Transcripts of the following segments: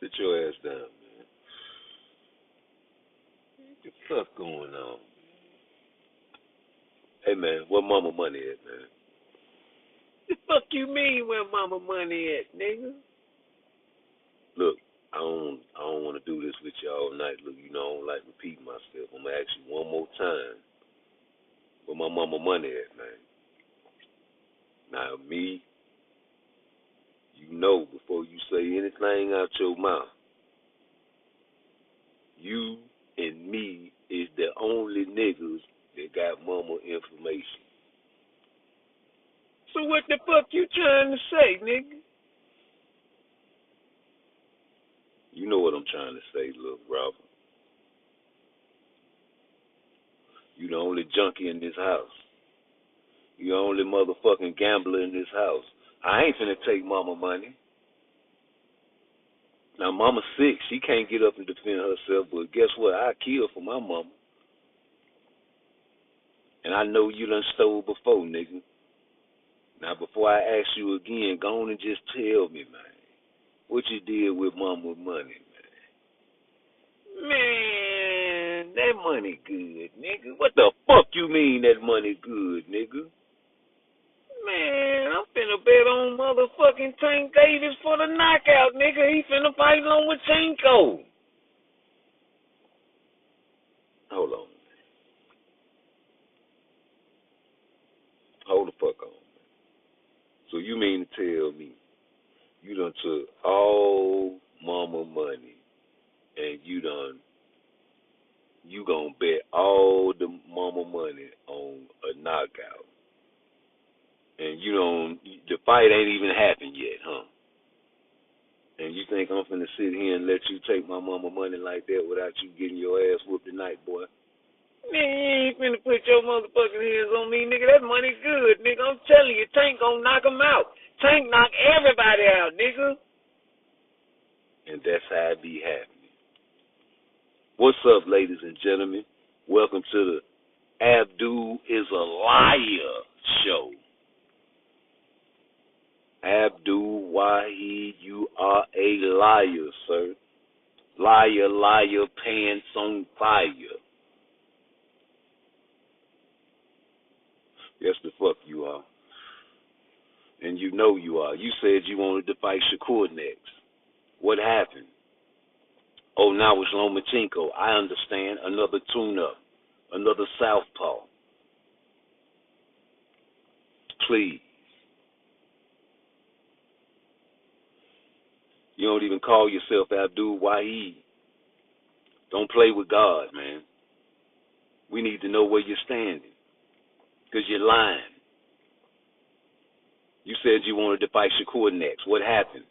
Sit your ass down, man. What the fuck going on? Hey, man, where mama money at, man? The fuck you mean where mama money at, nigga? Look, I don't want to do this with you all night. Look, I don't like repeating myself. I'm gonna ask you one more time. Where my mama money at, man? Now me, before you say anything out your mouth, you and me is the only niggas that got mama information. So what the fuck you trying to say, nigga? You know what I'm trying to say, look, Robert. You the only junkie in this house. You the only motherfucking gambler in this house. I ain't finna take mama money. Now, mama's sick. She can't get up and defend herself, but guess what? I kill for my mama. And I know you done stole before, nigga. Now, before I ask you again, go on and just tell me, man, what you did with mama money, man. Man, that money good, nigga. What the fuck you mean that money good, nigga? Man, I'm finna bet on motherfucking Tank Davis for the knockout, nigga. He finna fight Lomachenko. Hold on. Hold the fuck on. So you mean to tell me you done took all mama money and you gonna bet all the mama money on a knockout? And the fight ain't even happened yet, huh? And you think I'm finna sit here and let you take my mama money like that without you getting your ass whooped tonight, boy? Man, you ain't finna put your motherfucking hands on me, nigga. That money good, nigga. I'm telling you, Tank gonna knock him out. Tank knock everybody out, nigga. And that's how it be happening. What's up, ladies and gentlemen? Welcome to the Abdul is a Liar show. Abdul Wahid, you are a liar, sir. Liar, liar, pants on fire. Yes, the fuck you are. And you know you are. You said you wanted to fight Shakur next. What happened? Oh, now it's Lomachenko. I understand. Another tune-up. Another southpaw. Please. You don't even call yourself Abdul Wahid. Don't play with God, man. We need to know where you're standing. Because you're lying. You said you wanted to fight Shakur next. What happened?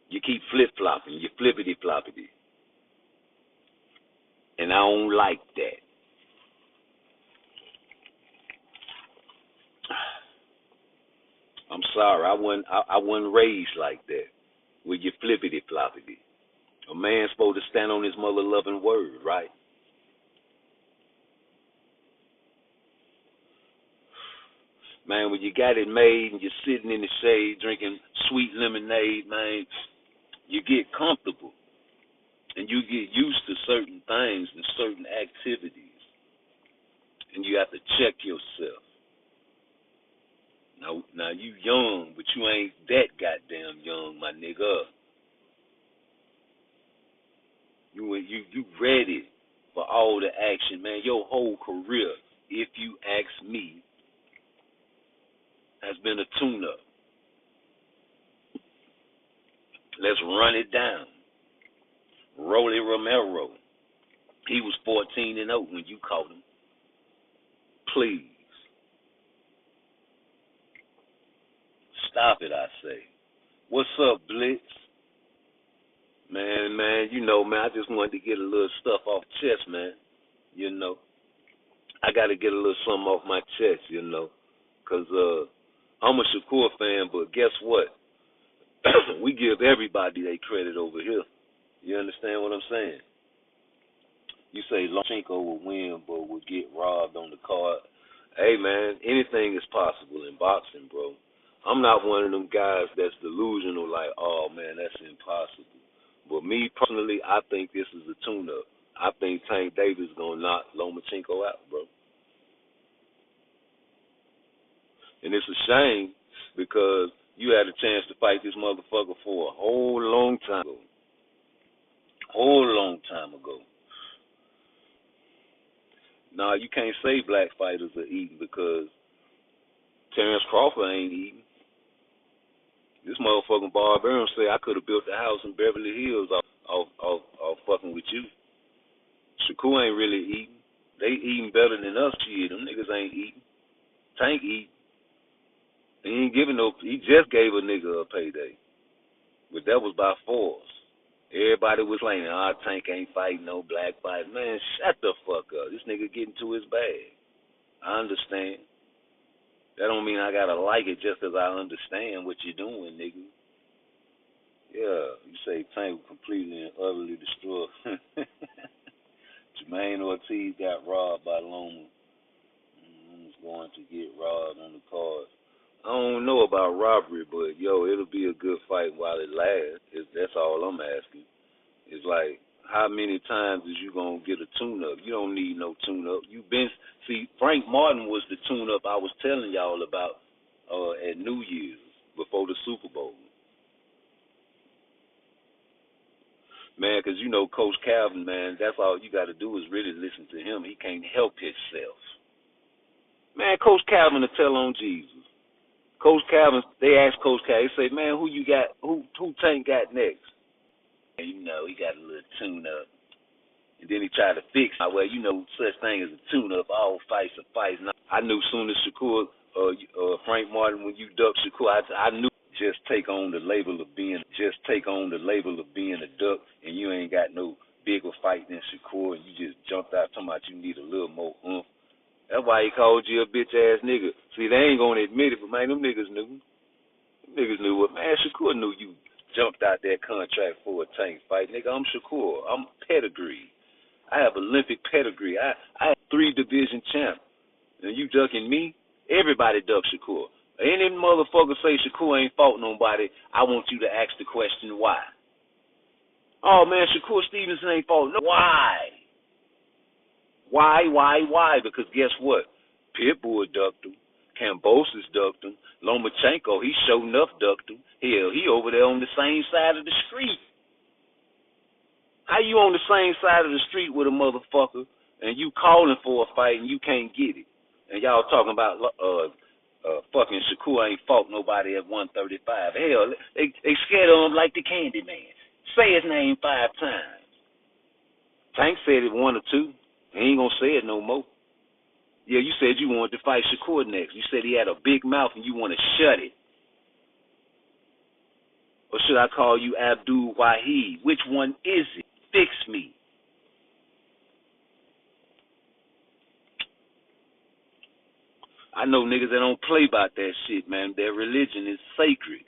You keep flip-flopping. You flippity-floppity. And I don't like that. I'm sorry. I wasn't raised like that with your flippity-floppity. A man's supposed to stand on his mother-loving word, right? Man, when you got it made and you're sitting in the shade drinking sweet lemonade, man, you get comfortable. And you get used to certain things and certain activities. And you have to check yourself. Now you young, but you ain't that goddamn young, my nigga. You ready for all the action, man. Your whole career, if you ask me, has been a tune-up. Let's run it down. Rolly Romero, he was 14-0 when you caught him. Please. Stop it, I say. What's up, Blitz? Man, man, I just wanted to get a little stuff off chest, man. I got to get a little something off my chest, because I'm a Shakur fan, but guess what? We give everybody their credit over here. You understand what I'm saying? You say Lomachenko will win, but will get robbed on the card. Hey, man, anything is possible in boxing, bro. I'm not one of them guys that's delusional, like, oh man, that's impossible. But me personally, I think this is a tune-up. I think Tank Davis gonna knock Lomachenko out, bro. And it's a shame because you had a chance to fight this motherfucker for a whole long time ago. Whole long time ago. Nah, you can't say black fighters are eating because Terrence Crawford ain't eating. This motherfucking Barbarian say I could have built a house in Beverly Hills off fucking with you. Shakur ain't really eating. They eating better than us. Shit, them niggas ain't eating. Tank eat. He ain't giving no. He just gave a nigga a payday, but that was by force. Everybody was like, Tank ain't fighting no black fight. Man, shut the fuck up. This nigga getting to his bag. I understand. That don't mean I gotta like it just 'cause I understand what you're doing, nigga. Yeah, you say Tank completely and utterly destroyed. Jermaine Ortiz got robbed by Loma. He's going to get robbed on the card. I don't know about robbery, but yo, it'll be a good fight while it lasts. That's all I'm asking. It's like, how many times is you gonna get a tune-up? You don't need no tune-up. Frank Martin was the tune-up I was telling y'all about at New Year's before the Super Bowl. Man, 'cause you know Coach Calvin, man, that's all you got to do is really listen to him. He can't help himself. Man, Coach Calvin will tell on Jesus. Coach Calvin, they asked Coach Calvin, they say, man, who you got, who Tank got next? And you know, he got a little tune-up. And then he tried to fix it. Well, you know, such thing as a tune-up, all fights are fights. And I knew soon as Shakur, Frank Martin, when you duck Shakur, I knew just take on the label of being a duck, and you ain't got no bigger fight than Shakur, and you just jumped out talking about you need a little more oomph. That's why he called you a bitch-ass nigga. See, they ain't going to admit it, but, man, them niggas knew. Them niggas knew what, man, Shakur knew you jumped out that contract for a Tank fight. Nigga, I'm Shakur. I'm pedigree. I have Olympic pedigree. I have 3 division champs. And you ducking me? Everybody duck Shakur. Any motherfucker say Shakur ain't fought nobody, I want you to ask the question why. Oh, man, Shakur Stevenson ain't fought no. Why? Why? Because guess what? Pitbull ducked him. Cambosis ducked him. Lomachenko, he sure enough ducked him. Hell, he over there on the same side of the street. How you on the same side of the street with a motherfucker and you calling for a fight and you can't get it? And y'all talking about fucking Shakur ain't fought nobody at 135. Hell, they scared of him like the Candy Man. Say his name 5 times. Tank said it 1 or 2. He ain't gonna say it no more. Yeah, you said you wanted to fight Shakur next. You said he had a big mouth and you want to shut it. Or should I call you Abdul Wahid? Which one is it? Fix me. I know niggas that don't play about that shit, man. Their religion is sacred.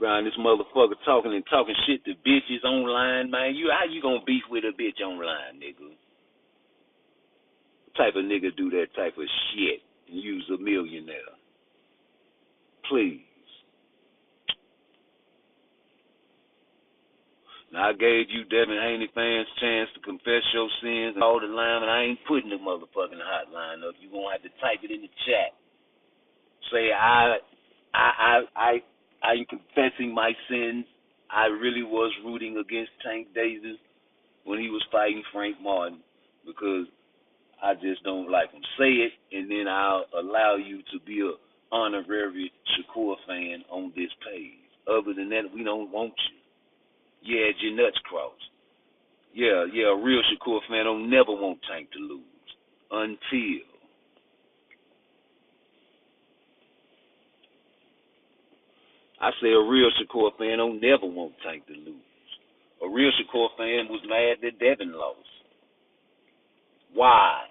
Around this motherfucker talking shit to bitches online, man. How you gonna beef with a bitch online, nigga? What type of nigga do that type of shit and use a millionaire? Please. Now, I gave you Devin Haney fans a chance to confess your sins and all the line, and I ain't putting the motherfucking hotline up. You're going to have to type it in the chat. Say, I'm confessing my sins. I really was rooting against Tank Davis when he was fighting Frank Martin because I just don't like him. Say it, and then I'll allow you to be an honorary Shakur fan on this page. Other than that, we don't want you. Yeah, your nuts crossed. Yeah, a real Shakur fan don't never want Tank to lose. Until. I say a real Shakur fan don't never want Tank to lose. A real Shakur fan was mad that Devin lost. Why?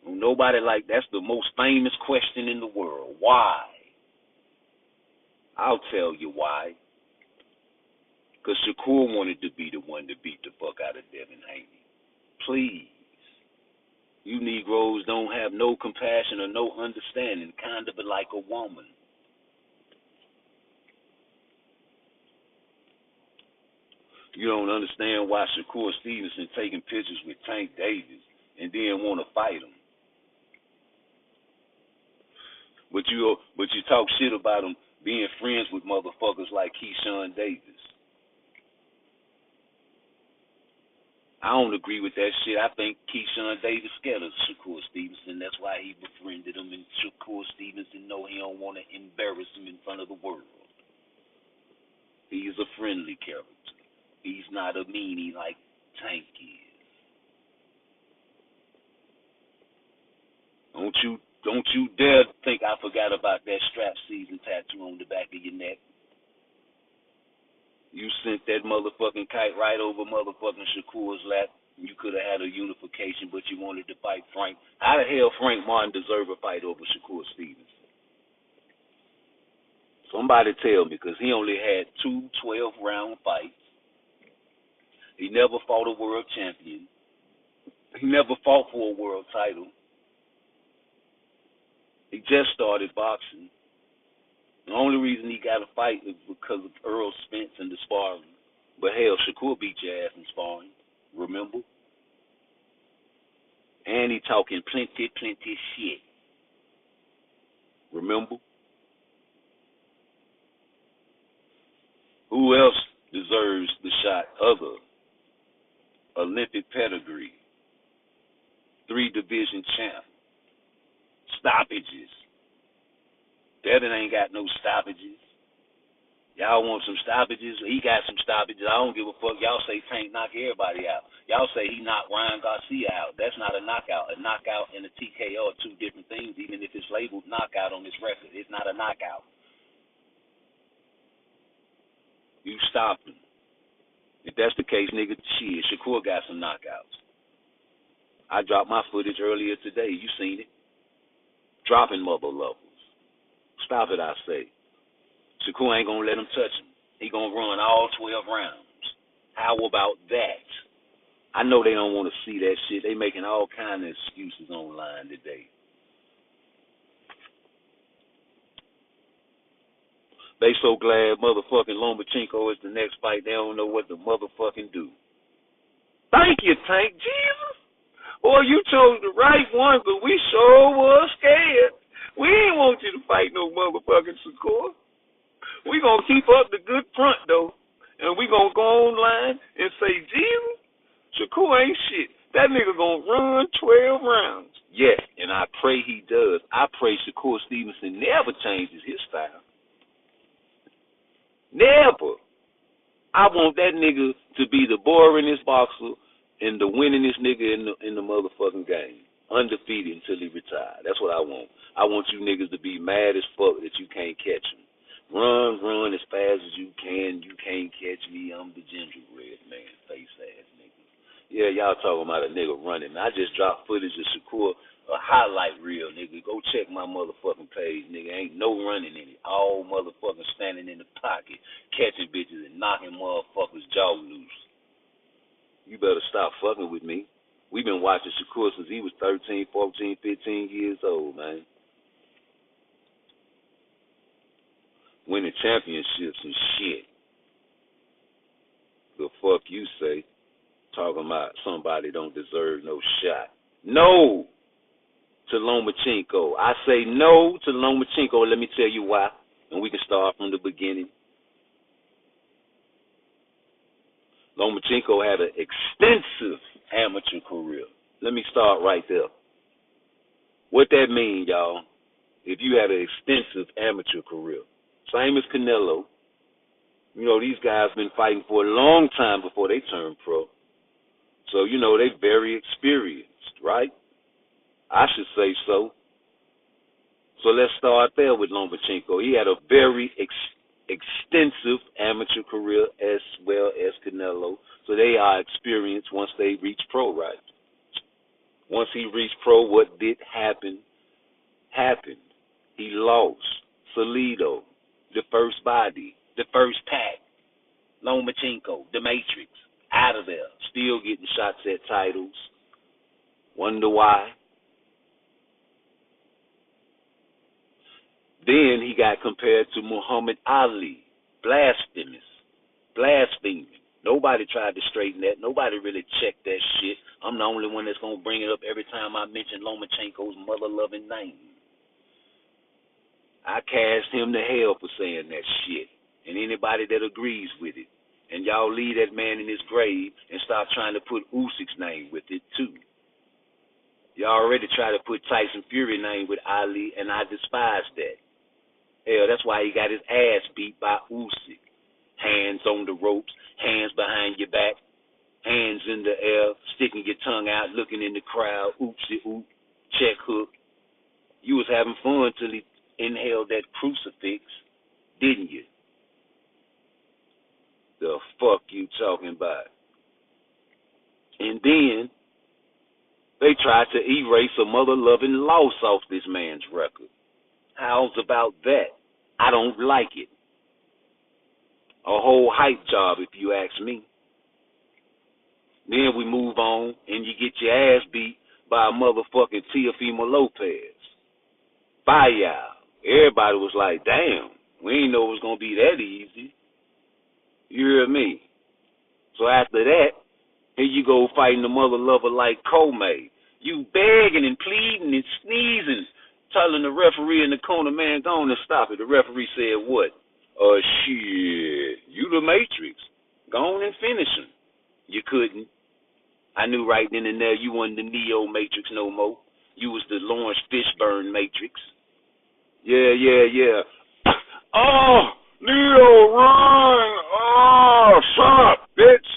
Nobody that's the most famous question in the world. Why? I'll tell you why. Because Shakur wanted to be the one to beat the fuck out of Devin Haney. Please. You Negroes don't have no compassion or no understanding, kind of like a woman. You don't understand why Shakur Stevenson taking pictures with Tank Davis and then want to fight him. But you talk shit about him being friends with motherfuckers like Keyshawn Davis. I don't agree with that shit. I think Keyshawn Davis scared of Shakur Stevenson. That's why he befriended him, and Shakur Stevenson know he don't want to embarrass him in front of the world. He is a friendly character. He's not a meanie like Tank is. Don't you dare think I forgot about that strap season tattoo on the back of your neck. You sent that motherfucking kite right over motherfucking Shakur's lap. You could have had a unification, but you wanted to fight Frank. How the hell Frank Martin deserve a fight over Shakur Stevenson? Somebody tell me, because he only had 2 12-round fights. He never fought a world champion. He never fought for a world title. He just started boxing. The only reason he got a fight is because of Earl Spence and the sparring. But hell, Shakur beat your ass in sparring. Remember? And he talking plenty shit. Remember? Who else deserves the shot other? Olympic pedigree. 3-division champ. Stoppages. Devin ain't got no stoppages. Y'all want some stoppages? He got some stoppages. I don't give a fuck. Y'all say Tank knock everybody out. Y'all say he knocked Ryan Garcia out. That's not a knockout. A knockout and a TKO are 2 different things, even if it's labeled knockout on this record. It's not a knockout. You stopped him. If that's the case, nigga, shit, Shakur got some knockouts. I dropped my footage earlier today. You seen it. Dropping mother levels. Stop it, I say. Shakur ain't gonna let him touch him. He gonna run all 12 rounds. How about that? I know they don't want to see that shit. They making all kind of excuses online today. They so glad motherfucking Lomachenko is the next fight. They don't know what to motherfucking do. Thank you, Tank. Jesus. Boy, you chose the right one, but we sure was scared. We ain't want you to fight no motherfucking Shakur. We gonna keep up the good front, though. And we gonna go online and say, Jesus, Shakur ain't shit. That nigga gonna run 12 rounds. Yes, and I pray he does. I pray Shakur Stevenson never changes his style. Never. I want that nigga to be the boringest boxer and the winningest nigga in the motherfucking game. Undefeated until he retire. That's what I want. I want you niggas to be mad as fuck that you can't catch him. Run as fast as you can. You can't catch me. I'm the gingerbread man, face ass nigga. Yeah, y'all talking about a nigga running. I just dropped footage of Shakur, a highlight reel, nigga. Go check my motherfucking page, nigga. Ain't no running in it. All motherfucking standing in the pocket, catching bitches and knocking motherfuckers' jaw loose. You better stop fucking with me. We've been watching Shakur since he was 13, 14, 15 years old, man. Winning championships and shit. The fuck you say? Talking about somebody don't deserve no shot. No to Lomachenko. I say no to Lomachenko. Let me tell you why. And we can start from the beginning. Lomachenko had an extensive amateur career. Let me start right there. What that mean, y'all, if you had an extensive amateur career? Same as Canelo. You know, these guys been fighting for a long time before they turned pro. So, you know, they very experienced, right? I should say so. So let's start there with Lomachenko. He had a very extensive amateur career as well as Canelo. So they are experienced once they reach pro, right? Once he reached pro, what did happen happened. He lost Salido, the first body, the first pack, Lomachenko, the Matrix, out of there, still getting shots at titles. Wonder why? Then he got compared to Muhammad Ali. Blasphemous. Blaspheming. Nobody tried to straighten that. Nobody really checked that shit. I'm the only one that's going to bring it up every time I mention Lomachenko's mother-loving name. I cast him to hell for saying that shit. And anybody that agrees with it. And y'all leave that man in his grave and start trying to put Usyk's name with it, too. Y'all already try to put Tyson Fury's name with Ali, and I despise that. Hell, that's why he got his ass beat by Usyk. Hands on the ropes, hands behind your back, hands in the air, sticking your tongue out, looking in the crowd, oopsie oop, check hook. You was having fun till he inhaled that crucifix, didn't you? The fuck you talking about? And then they tried to erase a mother-loving loss off this man's record. How's about that? I don't like it. A whole hype job, if you ask me. Then we move on, and you get your ass beat by a motherfucking Teofimo Lopez. Bye, y'all. Everybody was like, damn, we didn't know it was going to be that easy. You hear me? So after that, here you go fighting the mother lover like Comey. You begging and pleading and sneezing, telling the referee in the corner, man, go on and stop it. The referee said what? Shit, you the Matrix. Go on and finish him. You couldn't. I knew right then and there you wasn't the Neo Matrix no more. You was the Lawrence Fishburne Matrix. Yeah. Oh, Neo, run! Oh, shut up, bitch!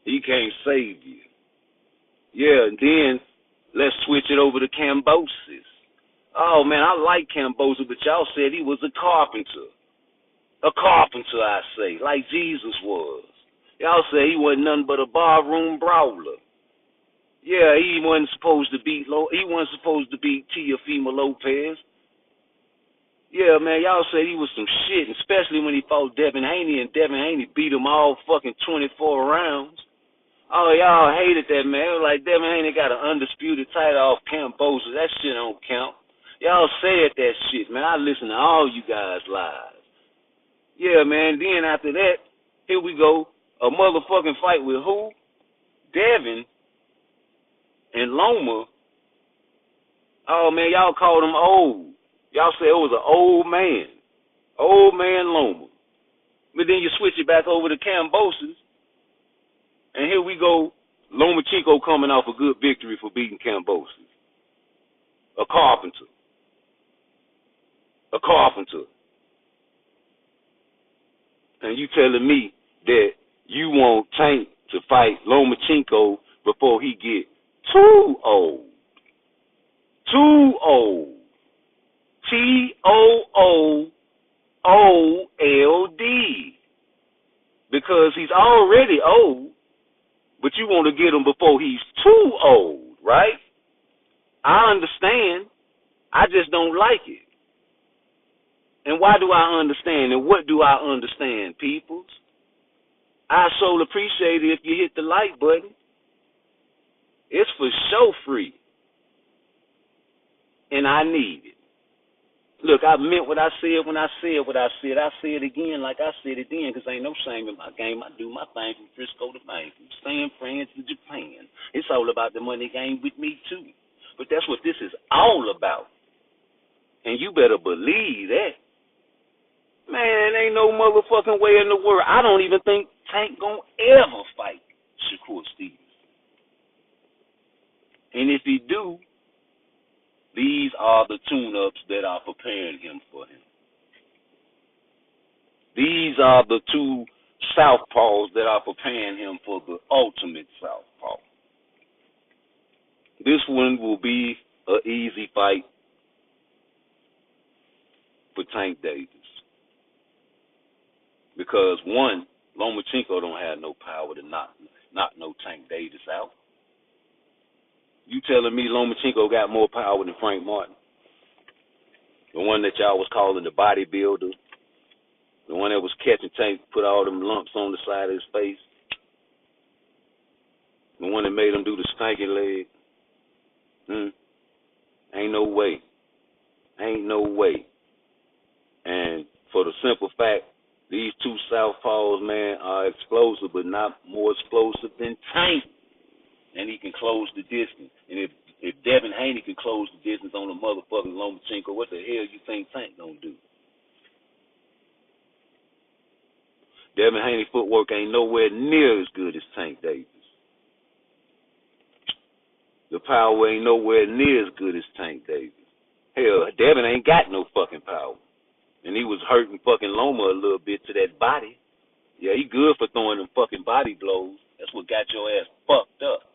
He can't save you. Yeah, and then let's switch it over to Kambosos. Oh, man, I like Kambosos, but y'all said he was a carpenter. A carpenter, I say, like Jesus was. Y'all say he wasn't nothing but a barroom brawler. Yeah, he wasn't supposed to beat Teofimo Lopez. Yeah, man, y'all said he was some shit, especially when he fought Devin Haney, and Devin Haney beat him all fucking 24 rounds. Oh, y'all hated that, man. It was like Devin Haney got an undisputed title off Kambosos. That shit don't count. Y'all said that shit, man. I listen to all you guys live. Yeah, man, then after that, here we go. A motherfucking fight with who? Devin and Loma. Oh, man, y'all called him old. Y'all said it was an old man. Old man Loma. But then you switch it back over to Kambosos. And here we go. Lomachenko coming off a good victory for beating Kambosos. A carpenter. And you telling me that you want Tank to fight Lomachenko before he get too old. Too old. TOOOLD. Because he's already old, but you want to get him before he's too old, right? I understand. I just don't like it. And why do I understand? And what do I understand, peoples? I so appreciate it if you hit the like button. It's for show free. And I need it. Look, I meant what I said when I said what I said. I say it again like I said it then, because ain't no shame in my game. I do my thing from Frisco to Maine, from San Fran to Japan. It's all about the money game with me, too. But that's what this is all about. And you better believe that. Man, ain't no motherfucking way in the world. I don't even think Tank gonna ever fight Shakur Stevens. And if he do, these are the tune-ups that are preparing him for him. These are the two southpaws that are preparing him for the ultimate southpaw. This one will be an easy fight for Tank Davis. Because, one, Lomachenko don't have no power to knock no Tank Davis out. You telling me Lomachenko got more power than Frank Martin? The one that y'all was calling the bodybuilder? The one that was catching Tank, put all them lumps on the side of his face? The one that made him do the stanky leg? Ain't no way. Ain't no way. And for the simple fact, these two southpaws, man, are explosive, but not more explosive than Tank. And he can close the distance. And if Devin Haney can close the distance on a motherfucking Lomachenko, what the hell you think Tank gonna do? Devin Haney footwork ain't nowhere near as good as Tank Davis. The power ain't nowhere near as good as Tank Davis. Hell, Devin ain't got no fucking power. And he was hurting fucking Loma a little bit to that body. Yeah, he good for throwing them fucking body blows. That's what got your ass fucked up.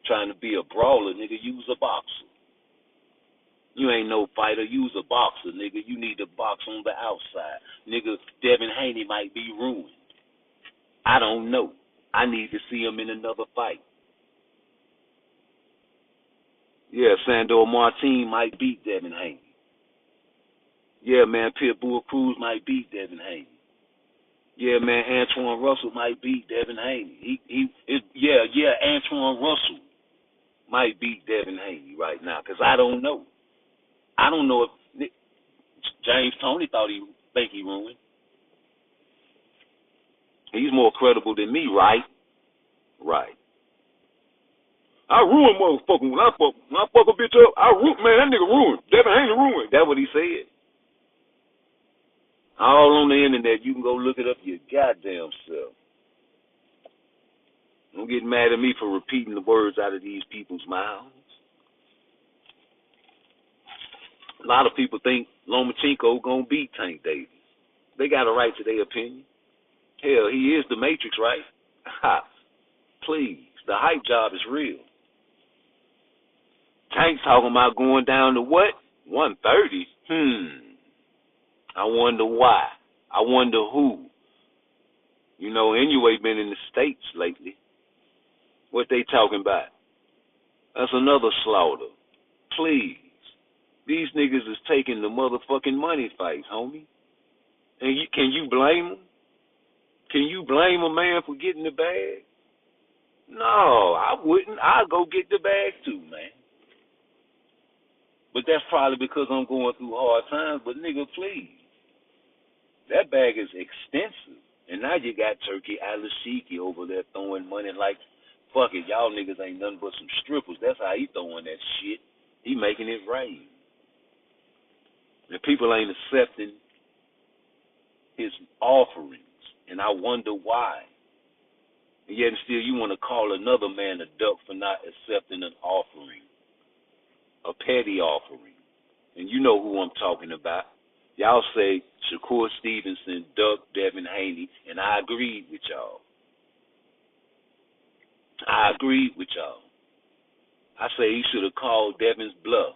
Trying to be a brawler, nigga, use a boxer. You ain't no fighter, use a boxer, nigga. You need to box on the outside. Nigga, Devin Haney might be ruined. I don't know. I need to see him in another fight. Yeah, Sandor Martin might beat Devin Haney. Yeah, man, Pitbull Cruz might beat Devin Haney. Yeah, man, Antoine Russell might beat Devin Haney. Antoine Russell might beat Devin Haney right now, because I don't know. I don't know if James Toney think he ruined. He's more credible than me, right? Right. I ruined motherfucker. When I fuck a bitch up, man, that nigga ruined. Devin Haney ruined. That's what he said. All on the internet, you can go look it up your goddamn self. Don't get mad at me for repeating the words out of these people's mouths. A lot of people think Lomachenko gonna beat Tank Davis. They got a right to their opinion. Hell, he is the Matrix, right? Ha. Please, the hype job is real. Tank's talking about going down to what? 130? I wonder why. I wonder who. You know, anyway, been in the States lately. What they talking about? That's another slaughter. Please. These niggas is taking the motherfucking money fights, homie. And can you blame them? Can you blame a man for getting the bag? No, I wouldn't. I'll go get the bag too, man. But that's probably because I'm going through hard times. But nigga, please. That bag is extensive. And now you got Turkey Alashiki over there throwing money like, fuck it, y'all niggas ain't nothing but some strippers. That's how he throwing that shit. He making it rain. And people ain't accepting his offerings. And I wonder why. And yet still you want to call another man a duck for not accepting an offering. A petty offering. And you know who I'm talking about. Y'all say Shakur Stevenson, Duck, Devin Haney, and I agreed with y'all. I agreed with y'all. I say he should have called Devin's bluff.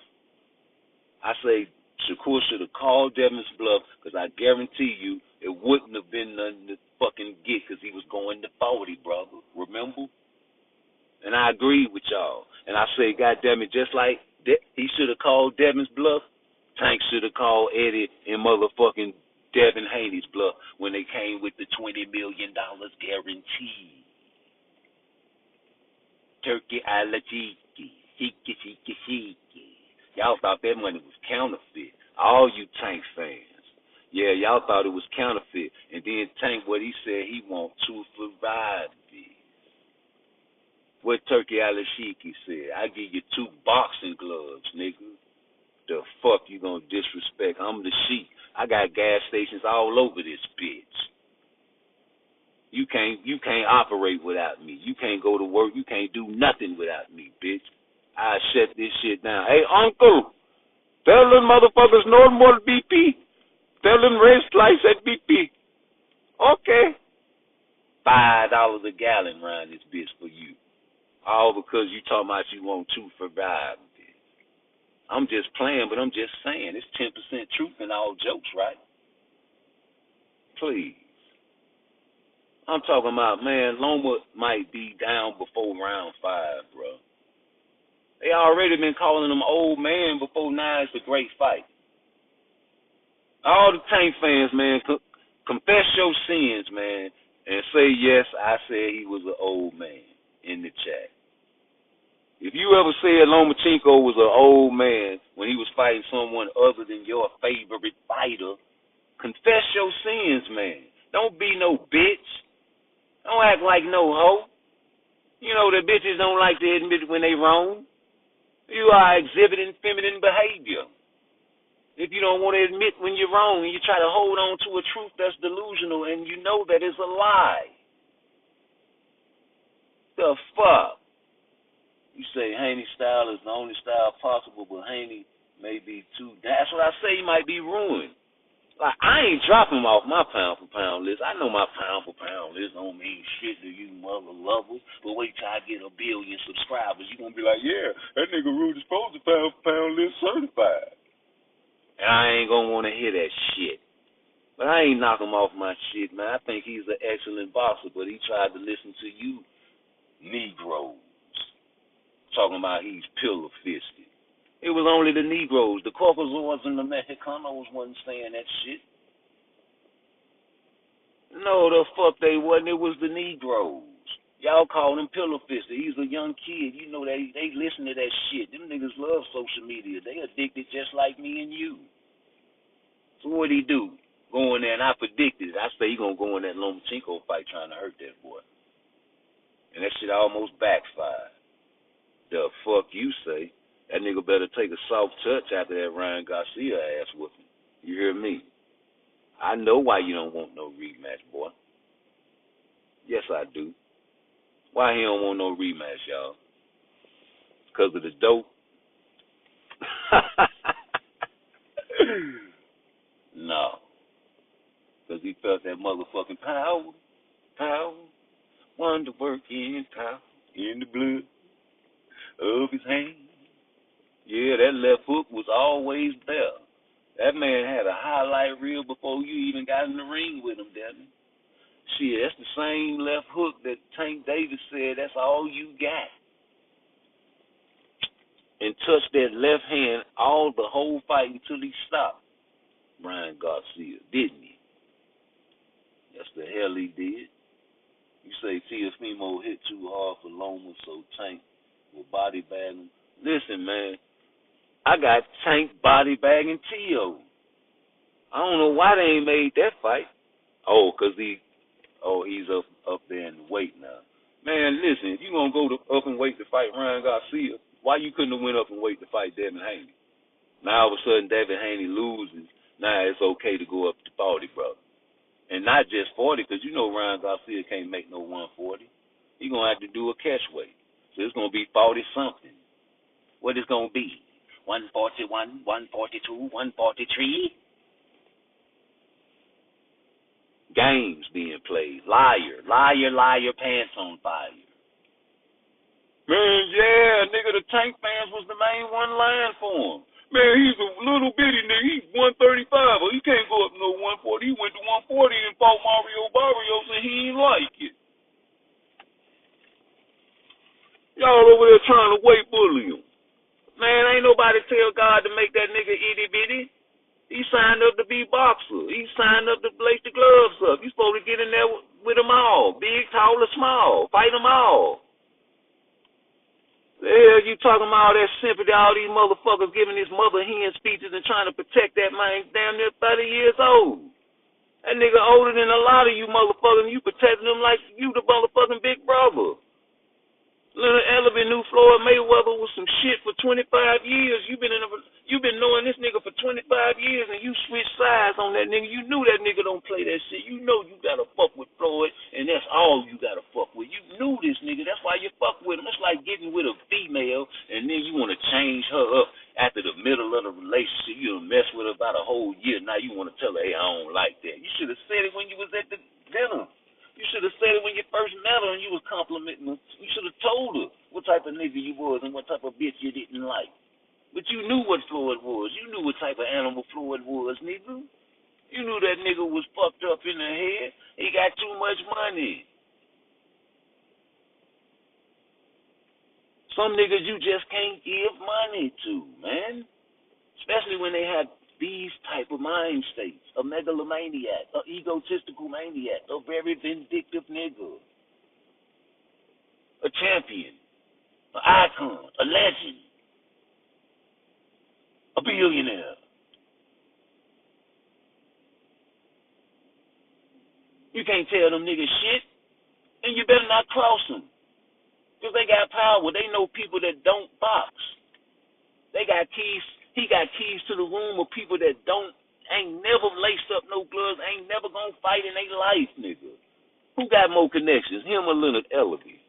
I say Shakur should have called Devin's bluff, because I guarantee you it wouldn't have been nothing to fucking get, because he was going to 40, brother. Remember? And I agreed with y'all. And I say, goddamn it, just like he should have called Devin's bluff, Tank should have called Eddie and motherfucking Devin Haney's bluff when they came with the $20 million guarantee. Turkey Alajiki, Hiki. Y'all thought that money was counterfeit. All you Tank fans. Yeah, y'all thought it was counterfeit. And then Tank, what he said, he want two Ferrari. What Turkey Alashiki said, I give you 2 boxing gloves, nigga. The fuck you gonna disrespect? I'm the sheep. I got gas stations all over this bitch. You can't operate without me. You can't go to work. You can't do nothing without me, bitch. I shut this shit down. Hey, uncle, tell them motherfuckers no more BP. Tell them raise slice at BP. Okay. $5 a gallon around this bitch for you. All because you talking about you want 2 for $5. I'm just playing, but I'm just saying. It's 10% truth in all jokes, right? Please. I'm talking about, man, Loma might be down before round 5, bro. They already been calling him old man before now it's a great fight. All the Tank fans, man, confess your sins, man, and say, yes, I said he was an old man in the chat. If you ever said Lomachenko was an old man when he was fighting someone other than your favorite fighter, Confess your sins, man. Don't be no bitch. Don't act like no hoe. You know that bitches don't like to admit when they wrong. You are exhibiting feminine behavior. If you don't want to admit when you're wrong and you try to hold on to a truth that's delusional and you know that it's a lie. The fuck? You say Haney style is the only style possible, but Haney may be too. That's what I say. He might be ruined. Like, I ain't dropping him off my pound for pound list. I know my pound for pound list don't mean shit to you mother lovers, but wait till I get 1 billion subscribers. You gonna be like, yeah, that nigga Rudy's supposed to pound for pound list certified. And I ain't gonna want to hear that shit. But I ain't knock him off my shit, man. I think he's an excellent boxer, but he tried to listen to you Negroes talking about he's pillar-fisted. It was only the Negroes. The Caucasoids and the Mexicanos wasn't saying that shit. No, the fuck they wasn't. It was the Negroes. Y'all call him pillar-fisted. He's a young kid. You know they listen to that shit. Them niggas love social media. They addicted just like me and you. So what'd he do? Go in there, and I predicted it. I say he gonna go in that Lomachenko fight trying to hurt that boy. And that shit almost backfired. The fuck you say? That nigga better take a soft touch after that Ryan Garcia ass whooping. You hear me? I know why you don't want no rematch, boy. Yes, I do. Why he don't want no rematch, y'all? Because of the dope? No. Because he felt that motherfucking power, wonder working power in the blood of his hand. Yeah, that left hook was always there. That man had a highlight reel before you even got in the ring with him, Devin. Shit, that's the same left hook that Tank Davis said that's all you got. And touched that left hand the whole fight until he stopped. Ryan Garcia, didn't he? That's the hell he did. You say Teofimo hit too hard for Loma, so Tank will body bag him. Listen, man, I got Tank body bagging Tio. I don't know why they ain't made that fight. Oh, because he's up there in weight now. Man, listen, if you gonna go up in weight to fight Ryan Garcia, why you couldn't have went up in weight to fight Devin Haney? Now all of a sudden Devin Haney loses. Now it's okay to go up to 40, brother. And not just 40, because you know Ryan Garcia can't make no 140. He's gonna have to do a catch weight. So it's gonna be 40 something. What it's gonna be? 141, 142, 143. Games being played. Liar, pants on fire. Man, yeah, nigga, the Tank fans was the main one line for him. Man, he's a little bitty nigga. He's 135, but he can't go up no 140. He went to 140 and fought Mario Barrios, and he ain't like it. Y'all over there trying to weight bully him. Man, ain't nobody tell God to make that nigga itty bitty. He signed up to be boxer. He signed up to lace the gloves up. You supposed to get in there with them all. Big, tall, or small. Fight them all. The hell you talking about all that sympathy, all these motherfuckers giving his mother hen speeches and trying to protect that man damn near 30 years old. That nigga older than a lot of you motherfuckers, and you protecting him like you the motherfucking big brother. Leonard Ellerby knew Floyd Mayweather was some shit for 25 years. You've been knowing this nigga for 25 years, and you switched sides on that nigga. You knew that nigga don't play that shit. You know you gotta fuck with Floyd, and that's all you gotta fuck with. You knew this nigga. That's why you fuck with him. It's like getting with a female, and then you want to change her up after the middle of the relationship. You done mess with her about a whole year. Now you want to tell her, hey, I don't like that. You should have said it when you was at the dinner. You should have said it when you first met her and you was complimenting her. You should have told her what type of nigga you was and what type of bitch you didn't like. But you knew what Floyd was. You knew what type of animal Floyd was, nigga. You knew that nigga was fucked up in the head. He got too much money. Some niggas you just can't give money to, man. Especially when they have these type of mind states, a megalomaniac, a egotistical maniac, a very vindictive nigga, a champion, an icon, a legend, a billionaire. You can't tell them niggas shit, and you better not cross them. Because they got power. They know people that don't box. They got keys. He got keys to the room of people that ain't never laced up no gloves, ain't never gonna fight in their life, nigga. Who got more connections, him or Leonard Ellaby?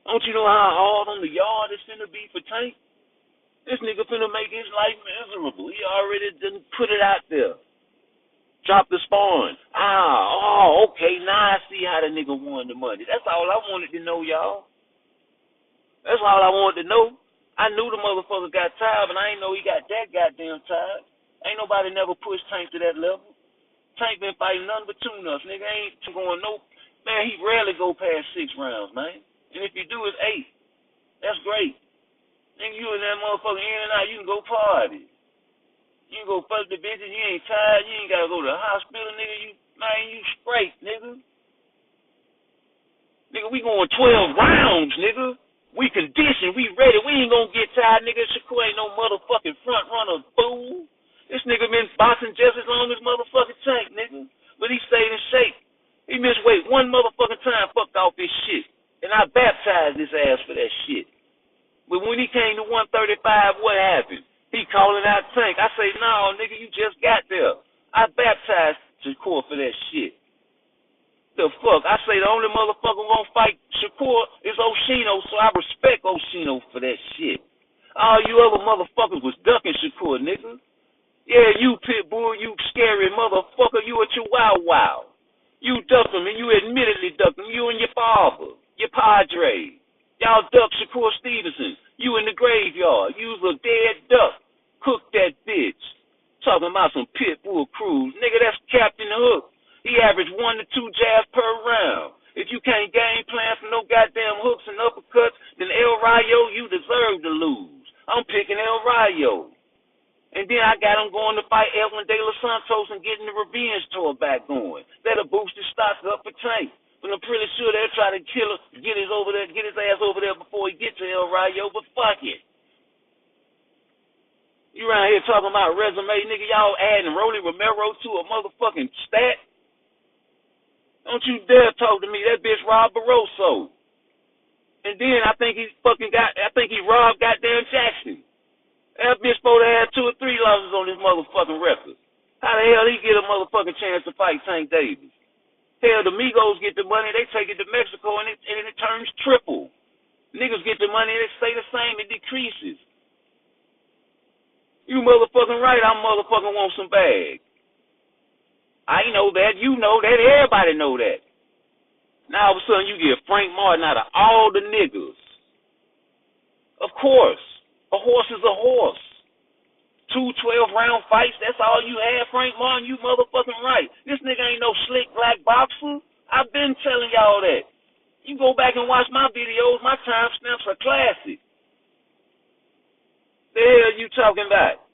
Don't you know how hard on the yard it's finna be for Tank? This nigga finna make his life miserable. He already done put it out there. Drop the spawn. Okay, now I see how the nigga won the money. That's all I wanted to know, y'all. That's all I wanted to know. I knew the motherfucker got tired, but I ain't know he got that goddamn tired. Ain't nobody never pushed Tank to that level. Tank been fighting nothing but tune-ups. Nigga ain't going no... Man, he rarely go past 6 rounds, man. And if you do, it's 8. That's great. Nigga, you and that motherfucker in and out, you can go party. You can go fuck the bitches, you ain't tired, you ain't gotta go to the hospital, nigga. You straight, nigga. Nigga, we going 12 rounds, nigga. We conditioned, we ready, we ain't gonna get tired, nigga. Shakur ain't no motherfucking front runner, fool. This nigga been boxing just as long as motherfucking Tank, nigga. But he stayed in shape. He missed weight one motherfucking time, fucked off his shit. And I baptized his ass for that shit. But when he came to 135, what happened? He calling out Tank. I say, no, nigga, you just got there. I baptized Shakur for that shit. The fuck? I say the only motherfucker gonna fight Shakur is Oshino, so I respect Oshino for that shit. All you other motherfuckers was ducking Shakur, nigga. Yeah, you Pitbull, you scary motherfucker, you a Chihuahua. You ducked him, and you admittedly ducked him. You and your father, your padre. Y'all ducked Shakur Stevenson. You in the graveyard. You was a dead duck. Cook that bitch. Talking about some Pitbull crews. Nigga, that's Captain Hook. He averaged 1 to 2 jabs per round. If you can't game plan for no goddamn hooks and uppercuts, then El Rayo, you deserve to lose. I'm picking El Rayo. And then I got him going to fight Edwin De Los Santos and getting the revenge tour back going. That'll boost his stocks up for Tank. But I'm pretty sure they'll try to kill him, get his ass over there before he gets to El Rayo, but fuck it. You around here talking about resume, nigga, y'all adding Rolly Romero to a motherfucking stat? Don't you dare talk to me, that bitch Rob Barroso. And then I think he robbed goddamn Jackson. That bitch supposed to have 2 or 3 losses on his motherfucking record. How the hell he get a motherfucking chance to fight Tank Davis? Hell, the Migos get the money, they take it to Mexico, and it turns triple. Niggas get the money, they stay the same, it decreases. You motherfucking right, I motherfucking want some bag. I know that, you know that, everybody know that. Now all of a sudden you get Frank Martin out of all the niggas. Of course. A horse is a horse. 2 12-round fights, that's all you had, Frank Martin, you motherfucking right. This nigga ain't no slick black boxer. I've been telling y'all that. You go back and watch my videos, my timestamps are classic. The hell you talking about?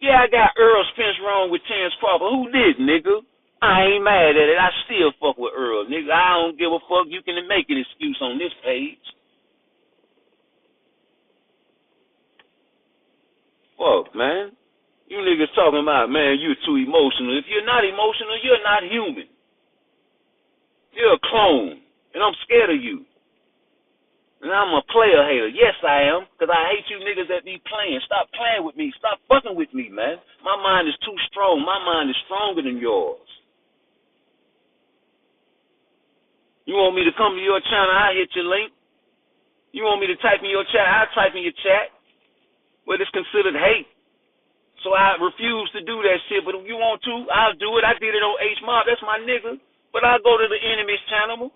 Yeah, I got Earl Spence wrong with Terrence Crawford. Who did, nigga? I ain't mad at it. I still fuck with Earl, nigga. I don't give a fuck. You can make an excuse on this page. Fuck, man. You niggas talking about, man, you're too emotional. If you're not emotional, you're not human. You're a clone, and I'm scared of you. And I'm a player hater. Yes, I am, because I hate you niggas that be playing. Stop playing with me. Stop fucking with me, man. My mind is too strong. My mind is stronger than yours. You want me to come to your channel, I'll hit your link. You want me to type in your chat, I'll type in your chat. Well, it's considered hate. So I refuse to do that shit. But if you want to, I'll do it. I did it on H-Mob. That's my nigga. But I'll go to the enemy's channel.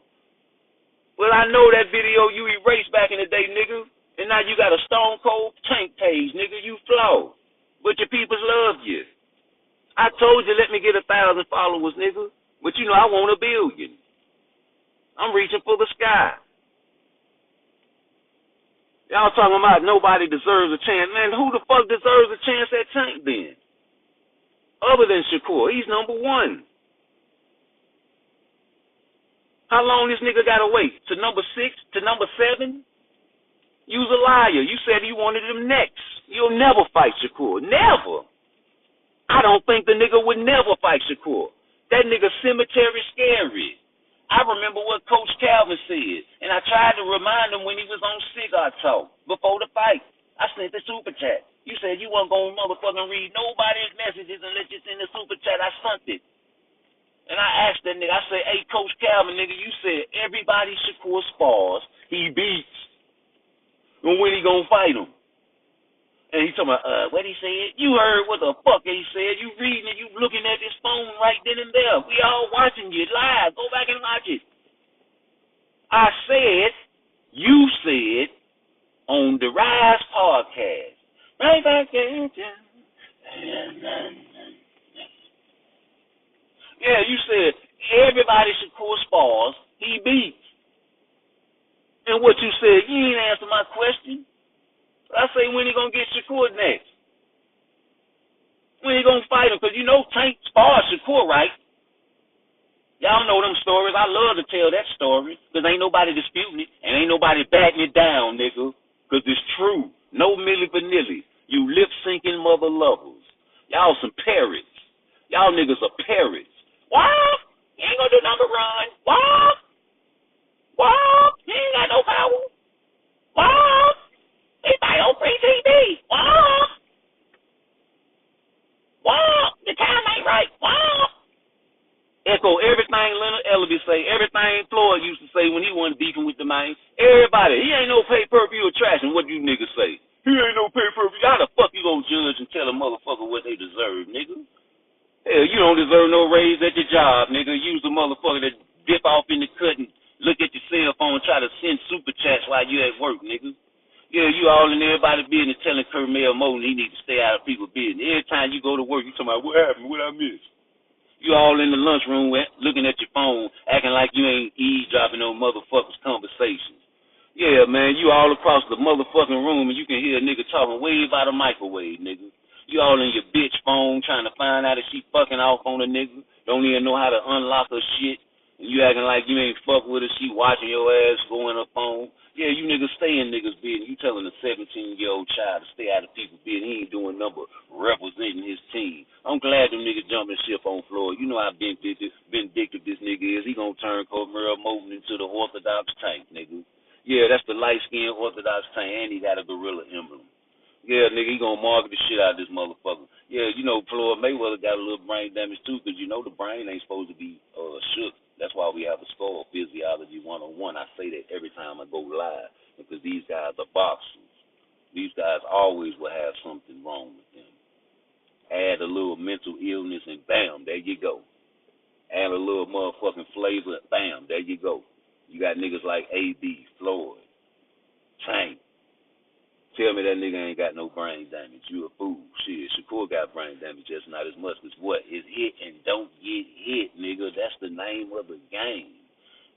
Well, I know that video you erased back in the day, nigga. And now you got a Stone Cold Tank page, nigga. You flawed. But your peoples love you. I told you let me get 1,000 followers, nigga. But you know I want 1 billion. I'm reaching for the sky. Y'all talking about nobody deserves a chance. Man, who the fuck deserves a chance at Tank then? Other than Shakur. He's number 1. How long this nigga gotta wait? To number 6? To number 7? You's a liar. You said you wanted him next. You'll never fight Shakur. Never. I don't think the nigga would never fight Shakur. That nigga cemetery scary. I remember what Coach Calvin said, and I tried to remind him when he was on Cigar Talk before the fight. I sent the super chat. You said you weren't going to motherfucking read nobody's messages unless it's in the super chat. I sent it. And I asked that nigga, I said, hey, Coach Calvin, nigga, you said everybody Shakur spars, he beats. And when he going to fight him? And he talking about, what he said? You heard what the fuck he said. You reading it, you looking at this phone right then and there. We all watching you live. Go back and watch it. I said, you said, on the Rise podcast, right back there. Yeah, you said, everybody Shakur spars, he beats. And what you said, you ain't answer my question. I say, when he gonna get Shakur next? When he gonna fight him? Because you know Tank spars Shakur, right? Y'all know them stories. I love to tell that story because ain't nobody disputing it and ain't nobody backing it down, nigga. Because it's true. No Milli Vanilli. You lip-syncing mother lovers. Y'all some parrots. Y'all niggas are parrots. What? You ain't gonna do number run. What? What? You ain't got no power. What? He fight on free TV. What? What? The time ain't right. What? Echo everything Leonard Ellerby say, everything Floyd used to say when he wasn't beefing with the man. Everybody, he ain't no pay-per-view attraction. What you niggas say? He ain't no pay-per-view. How the fuck you gonna judge and tell a motherfucker what they deserve, nigga? Hell, you don't deserve no raise at your job, nigga. Use a motherfucker to dip off in the cut and look at your cell phone and try to send super chats while you at work, nigga. Yeah, you all in everybody's business telling Kermel Moton he need to stay out of people's business. Every time you go to work, you talking about, what happened? What I missed? You all in the lunchroom looking at your phone, acting like you ain't eavesdropping on motherfuckers' conversations. Yeah, man, you all across the motherfucking room and you can hear a nigga talking way by the microwave, nigga. You all in your bitch phone trying to find out if she fucking off on a nigga. Don't even know how to unlock her shit. And you acting like you ain't fuck with her. She watching your ass go in her phone. Yeah, you niggas stay in niggas' business. You telling a 17-year-old child to stay out of people's business. He ain't doing nothing but representing his team. I'm glad them niggas jumping ship on Floyd. You know how vindictive this nigga is. He gonna turn Kermel Moton into the Orthodox Tank, nigga. Yeah, that's the light-skinned Orthodox Tank, and he got a gorilla emblem. Yeah, nigga, he gonna market the shit out of this motherfucker. Yeah, you know, Floyd Mayweather got a little brain damage too, because you know the brain ain't supposed to be shook. That's why we have a skull physiology 101. I say that every time I go live, because these guys are boxers. These guys always will have something wrong with them. Add a little mental illness and bam, there you go. Add a little motherfucking flavor, bam, there you go. You got niggas like A.B., Floyd, Tank. Tell me that nigga ain't got no brain damage. You a fool. Shit, Shakur got brain damage, just not as much as what? It's hit and don't get hit, nigga. That's the name of the game.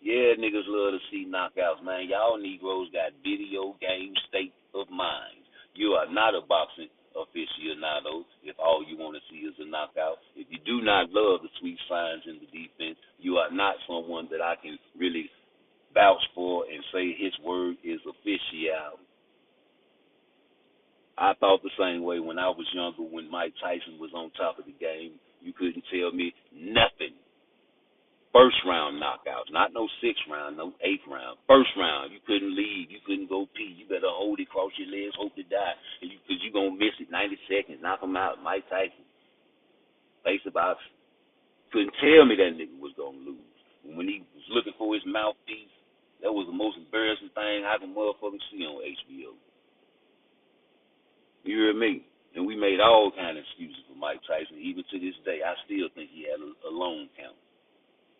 Yeah, niggas love to see knockouts, man. Y'all Negroes got video game state of mind. You are not a boxing aficionado if all you want to see is a knockout. If you do not love the sweet signs in the defense, you are not someone that I can really vouch for and say his word is official. I thought the same way when I was younger, when Mike Tyson was on top of the game. You couldn't tell me nothing. First round knockouts, not no 6th round, no 8th round. First round, you couldn't leave, you couldn't go pee. You better hold it, cross your legs, hope to die, because you going to miss it 90 seconds, knock him out. Mike Tyson, face the box. Couldn't tell me that nigga was going to lose. And when he was looking for his mouthpiece, that was the most embarrassing thing I can motherfucking see on HBO. You hear me? And we made all kind of excuses for Mike Tyson. Even to this day, I still think he had a lone count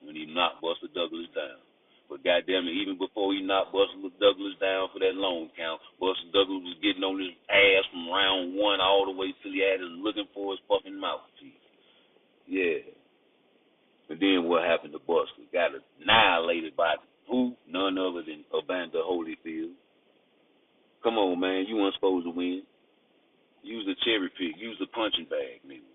when he knocked Buster Douglas down. But goddamn it, even before he knocked Buster Douglas down for that lone count, Buster Douglas was getting on his ass from round 1 all the way till he had us looking for his fucking mouthpiece. Yeah. And then what happened to Buster? Got annihilated by who? None other than Evander Holyfield. Come on, man. You weren't supposed to win. Use the cherry pick. Use the punching bag, nigga.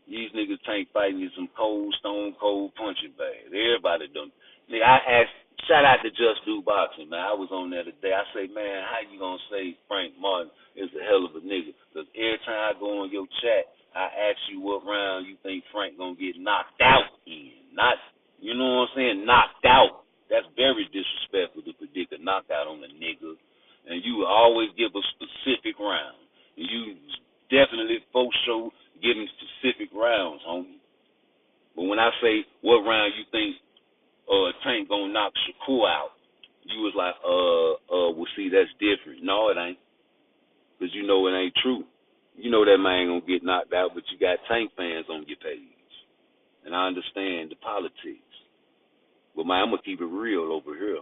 These niggas Tank fighting you some cold, stone cold punching bags. Everybody done. Nigga, I asked, shout out to Just Do Boxing, man. I was on there today. I say, man, how you gonna say Frank Martin is a hell of a nigga? Because every time I go on your chat, I asked you what round you think Frank gonna get knocked out in. Not, you know what I'm saying, knocked out. That's very disrespectful to predict a knockout on a nigga. And you always give a specific round. And you definitely for sure giving specific rounds, homie. But when I say what round you think Tank gonna knock Shakur out, you was like, well, see, that's different. No, it ain't. Because you know it ain't true. You know that man gonna get knocked out, but you got Tank fans on your page. And I understand the politics. But, man, I'm gonna keep it real over here.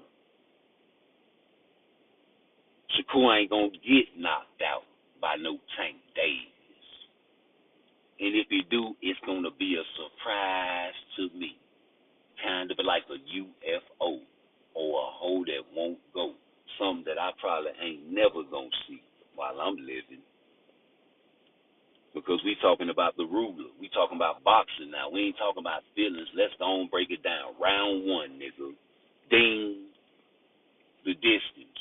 Shakur ain't gonna get knocked out by no Tank Davis. And if he do, it's gonna be a surprise to me. Kind of like a UFO or a hole that won't go. Something that I probably ain't never gonna see while I'm living. Because we talking about the ruler. We talking about boxing now. We ain't talking about feelings. Let's go and break it down. Round one, nigga. Ding. The distance.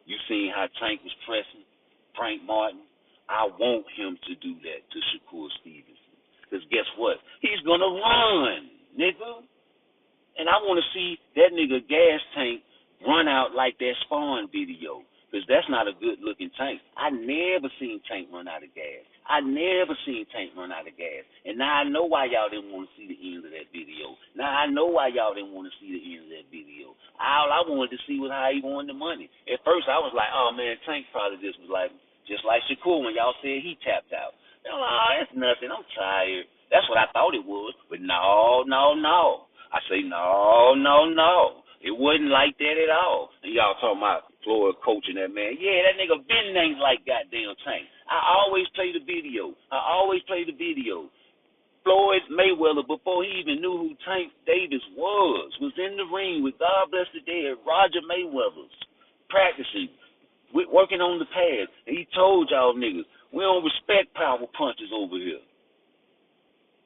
You seen how Tank was pressing Frank Martin? I want him to do that to Shakur Stevenson. Because guess what? He's going to run, nigga. And I want to see that nigga Gas Tank run out like that Spawn video. Because that's not a good-looking Tank. I never seen Tank run out of gas. I never seen Tank run out of gas. And now I know why y'all didn't want to see the end of that video. Now I know why y'all didn't want to see the end of that video. All I wanted to see was how he won the money. At first I was like, oh, man, Tank probably just like Shakur when y'all said he tapped out. I'm like, oh, that's nothing. I'm tired. That's what I thought it was. But no. I say, no. It wasn't like that at all. And y'all talking about Floyd coaching that man. Yeah, that nigga been named like goddamn Tank. I always play the video. Floyd Mayweather, before he even knew who Tank Davis was in the ring with God bless the dead, Roger Mayweather's, practicing, working on the pad. And he told y'all niggas, we don't respect power punches over here.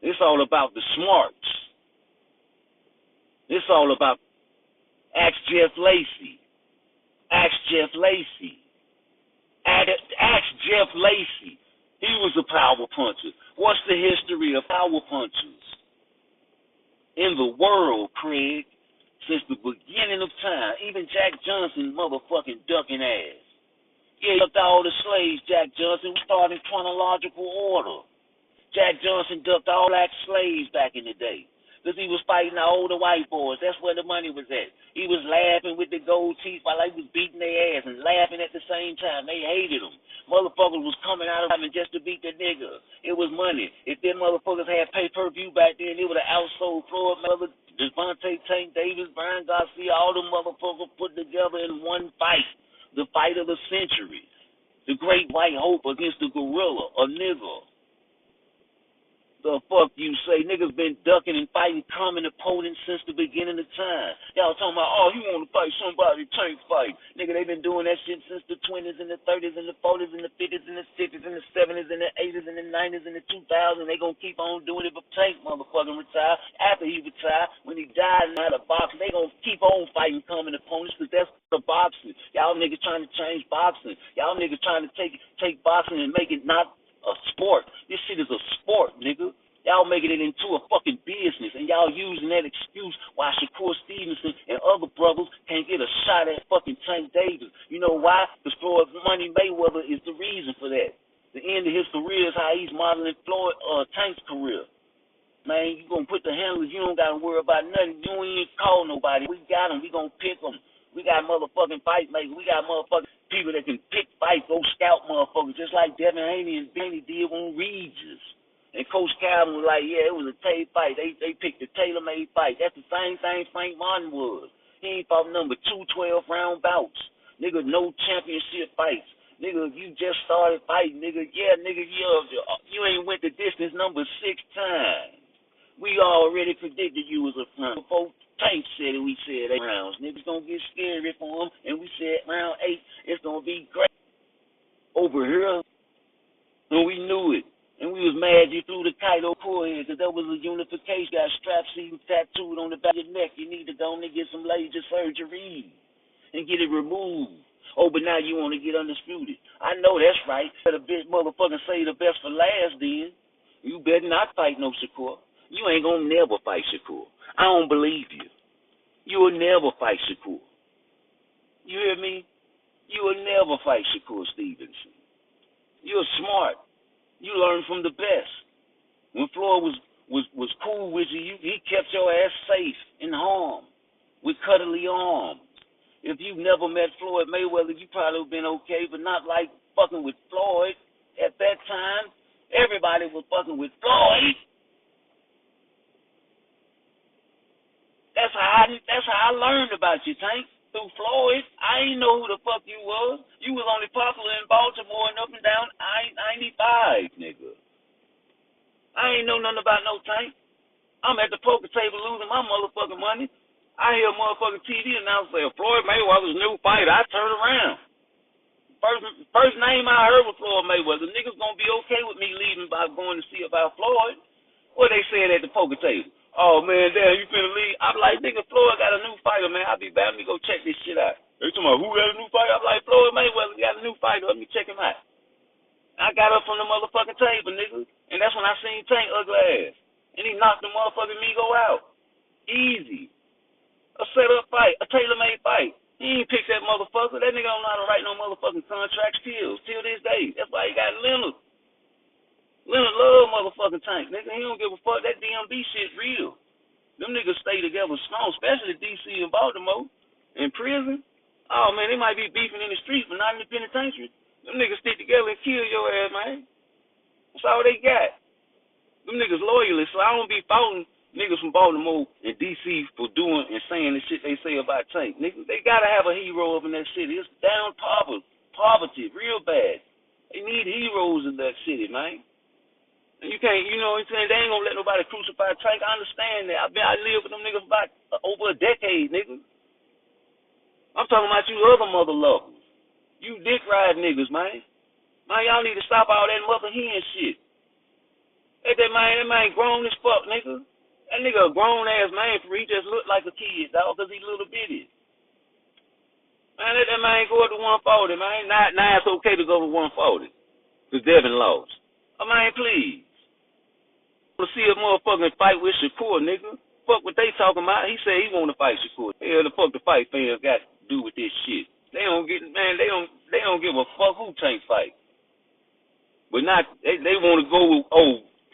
It's all about the smarts. It's all about Ask Jeff Lacy. Ask Jeff Lacy. He was a power puncher. What's the history of power punchers? In the world, Craig, since the beginning of time, even Jack Johnson motherfucking ducking ass. Yeah, he ducked all the slaves, Jack Johnson. We started in chronological order. Jack Johnson ducked all black slaves back in the day. Because he was fighting the older white boys. That's where the money was at. He was laughing with the gold teeth while they was beating their ass and laughing at the same time. They hated him. Motherfuckers was coming out of heaven just to beat the nigga. It was money. If them motherfuckers had pay-per-view back then, they would have outsold Floyd Mayweather, Devontae, Tank Davis, Brian Garcia, all them motherfuckers put together in one fight. The fight of the century. The great white hope against the gorilla, a nigga. The fuck you say? Niggas been ducking and fighting common opponents since the beginning of time. Y'all talking about, oh, you want to fight somebody, Tank fight. Nigga, they been doing that shit since the 20s and the 30s and the 40s and the 50s and the 60s and the 70s and the 80s and the 90s and the 2000s. They gonna keep on doing it, but Tank motherfucking retire. After he retire, when he dies and out of boxing, they gonna keep on fighting common opponents because that's the boxing. Y'all niggas trying to change boxing. Y'all niggas trying to take boxing and make it not a sport. This shit is a sport, nigga. Y'all making it into a fucking business, and y'all using that excuse why Shakur Stevenson and other brothers can't get a shot at fucking Tank Davis. You know why? Because Floyd Money Mayweather is the reason for that. The end of his career is how he's modeling Tank's career. Man, you gonna put the handlers, you don't gotta worry about nothing. You ain't even call nobody. We got them. We gonna pick them. We got motherfucking fight makers. We got motherfucking people that can pick fights, go scout motherfuckers, just like Devin Haney and Benny did on Regis. And Coach Calvin was like, yeah, it was a tape fight. They picked the tailor-made fight. That's the same thing Frank Martin was. He ain't fought number 2 12-round bouts. Nigga, no championship fights. Nigga, you just started fighting. Nigga, you ain't went the distance number 6 times. We already predicted you was a front. Before Tank said it, we said 8 rounds. Niggas gonna get scary for him, and we said round 8, it's gonna be great. Over here, and we knew it. And we was mad you threw the kite over forehead because that was a unification. Got strap season tattooed on the back of your neck. You need to go and get some laser surgery and get it removed. Oh, but now you want to get undisputed. I know that's right. But a bitch motherfucker say the best for last then. You better not fight no Shakur. You ain't gonna never fight Shakur. I don't believe you. You will never fight Shakur. You hear me? You will never fight Shakur Stevenson. You're smart. You learn from the best. When Floyd was cool with you, he kept your ass safe in harm with cuddly arms. If you've never met Floyd Mayweather, you probably would have been okay, but not like fucking with Floyd. At that time, everybody was fucking with Floyd. That's how I learned about you, Tank. Through Floyd. I ain't know who the fuck you was. You was only popular in Baltimore and up and down I-95, nigga. I ain't know nothing about no Tank. I'm at the poker table losing my motherfucking money. I hear a motherfucking TV announcer say, Floyd Mayweather's new fighter. I turn around. First name I heard was Floyd Mayweather. Niggas gonna be okay with me leaving by going to see about Floyd. What they said at the poker table? Oh, man, damn, you finna leave? I'm like, nigga, Floyd got a new fighter, man. I'll be back. Let me go check this shit out. They talking about who got a new fighter? I'm like, Floyd Mayweather got a new fighter. Let me check him out. I got up from the motherfucking table, nigga. And that's when I seen Tank ugly ass. And he knocked the motherfucking Migo out. Easy. A set-up fight. A tailor-made fight. He ain't picked that motherfucker. That nigga don't know how to write no motherfucking contracts till this day. That's why he got Leonard. Leonard love motherfucking Tank, nigga. He don't give a fuck. That DMB shit real. Them niggas stay together strong, especially DC and Baltimore. In prison, oh, man, they might be beefing in the street, but not in the penitentiary. Them niggas stick together and kill your ass, man. That's all they got. Them niggas loyalists, so I don't be faulting niggas from Baltimore and DC for doing and saying the shit they say about Tank. Niggas, they gotta have a hero up in that city. It's down poverty, real bad. They need heroes in that city, man. And you can't, you know what I'm saying? They ain't gonna let nobody crucify Tank. I understand that. I lived with them niggas about over a decade, nigga. I'm talking about you other mother lovers. You dick ride niggas, man. Man, y'all need to stop all that mother hen shit. Hey, that man grown as fuck, nigga. That nigga a grown ass man for he just look like a kid, dog, cause he little bitty. Man, let that man go up to 140, man. Now it's okay to go to 140. Cause Devin lost. Oh, man, please. To see a motherfucking fight with Shakur, nigga. Fuck what they talking about. He said he want to fight Shakur. Hell, the fuck the fight fans got to do with this shit. They don't give a fuck who Tank fight. But not they want to go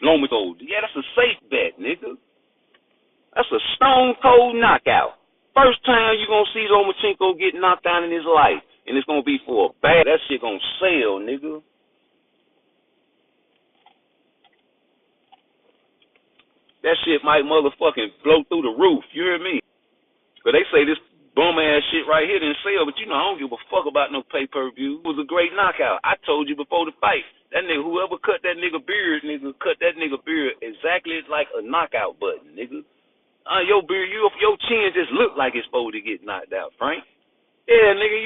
Lomachenko. Yeah, that's a safe bet, nigga. That's a stone cold knockout. First time you gonna see Lomachenko get knocked out in his life, and it's gonna be for a bad. That shit gonna sell, nigga. That shit might motherfucking blow through the roof. You hear me? But they say this bum ass shit right here didn't sell. But you know I don't give a fuck about no pay-per-view. It was a great knockout. I told you before the fight. That nigga, whoever cut that nigga beard, cut that nigga beard exactly like a knockout button, nigga. Your beard, your chin just look like it's supposed to get knocked out, Frank. Yeah, nigga,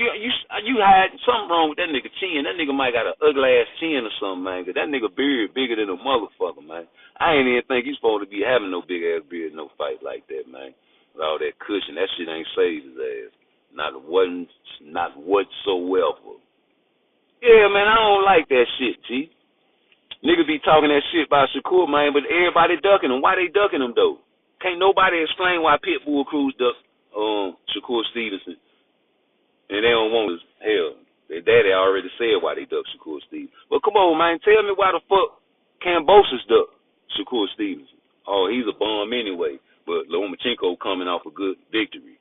you had something wrong with that nigga chin. That nigga might got an ugly ass chin or something, man. Cause that nigga beard bigger than a motherfucker, man. I ain't even think he's supposed to be having no big ass beard, no fight like that, man. With all that cushion, that shit ain't saved his ass. Not whatsoever. Yeah, man, I don't like that shit, G. Niggas be talking that shit about Shakur, man, but everybody ducking him. Why they ducking him though? Can't nobody explain why Pitbull Cruz ducked Shakur Stevenson. And they don't want his hell. Their daddy already said why they ducked Shakur Stevenson. But come on, man, tell me why the fuck Kambosos ducked Shakur Stevenson. Oh, he's a bum anyway. But Lomachenko coming off a good victory.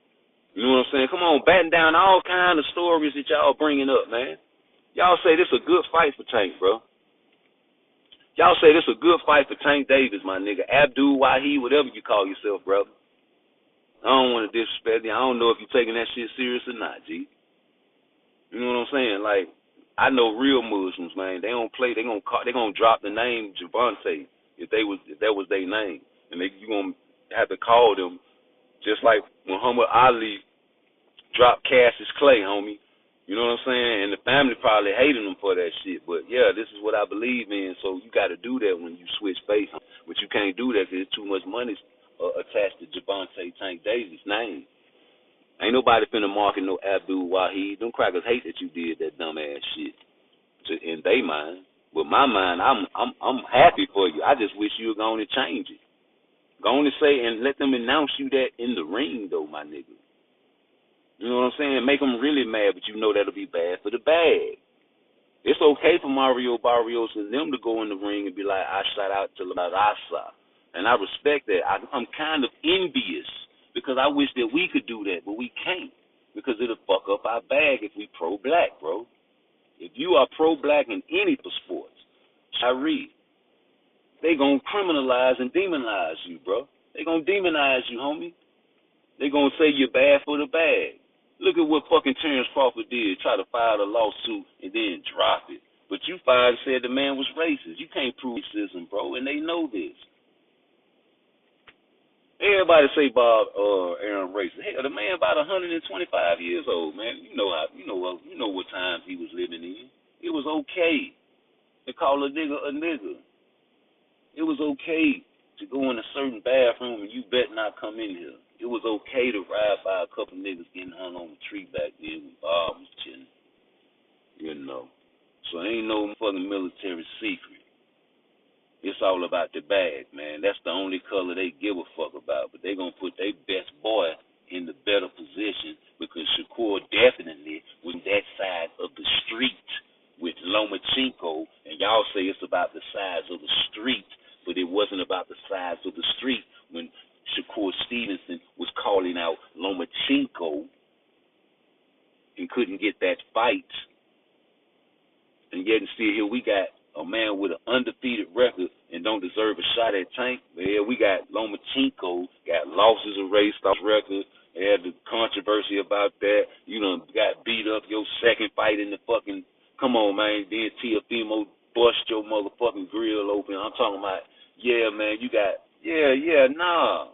You know what I'm saying? Come on, batting down all kind of stories that y'all bringing up, man. Y'all say this a good fight for Tank, bro. Y'all say this a good fight for Tank Davis, my nigga. Abdul, Wahid, whatever you call yourself, brother. I don't want to disrespect you. I don't know if you're taking that shit serious or not, G. You know what I'm saying? Like, I know real Muslims, man. They don't play. They gonna drop the name Javante if that was their name, and you gonna have to call them just like Muhammad Ali dropped Cassius Clay, homie. You know what I'm saying? And the family probably hated him for that shit. But yeah, this is what I believe in. So you got to do that when you switch faith. But you can't do that because there's too much money attached to Javante Tank Davis' name. Ain't nobody finna market no Abdul Wahid. Them crackers hate that you did that dumb ass shit. In their mind, but my mind, I'm happy for you. I just wish you were going to change it. Go on and say and let them announce you that in the ring, though, my nigga. You know what I'm saying? Make them really mad, but you know that'll be bad for the bag. It's okay for Mario Barrios and them to go in the ring and be like, I shout out to La Raza. And I respect that. I'm kind of envious because I wish that we could do that, but we can't because it'll fuck up our bag if we pro-black, bro. If you are pro-black in any sports, Shari, they gonna criminalize and demonize you, bro. They gonna demonize you, homie. They gonna say you're bad for the bag. Look at what fucking Terrence Crawford did, try to file a lawsuit and then drop it. But you filed and said the man was racist. You can't prove racism, bro, and they know this. Everybody say Bob Aaron racist. Hell, the man about 125 years old, man. You know what times he was living in. It was okay to call a nigga a nigga. It was okay to go in a certain bathroom and you better not come in here. It was okay to ride by a couple niggas getting hung on the tree back then when Bob was chilling. You know. So ain't no fucking military secret. It's all about the bag, man. That's the only color they give a fuck about. But they gonna put their best boy in the better position because Shakur definitely was that side of the street with Lomachenko, and y'all say it's about the size of the street, but it wasn't about the size of the street when Shakur Stevenson was calling out Lomachenko and couldn't get that fight. And yet and still here we got a man with an undefeated record and don't deserve a shot at Tank. Yeah, we got Lomachenko, got losses erased off record. They had the controversy about that. You done got beat up your second fight in the fucking, come on, man. Then Teofimo bust your motherfucking grill open. I'm talking about, yeah, man, you got, nah.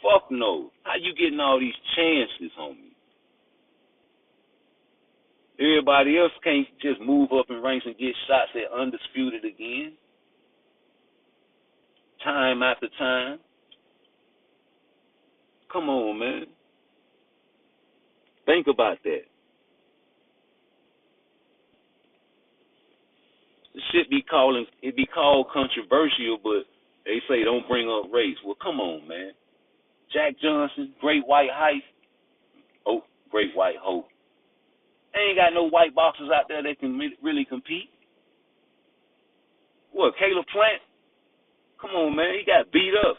Fuck no. How you getting all these chances, homie? Everybody else can't just move up in ranks and get shots at undisputed again. Time after time. Come on, man. Think about that. The shit be called controversial, but they say don't bring up race. Well, come on, man. Jack Johnson, Great White Hype. Oh, Great White Hope. They ain't got no white boxers out there that can really compete. What, Caleb Plant? Come on, man. He got beat up.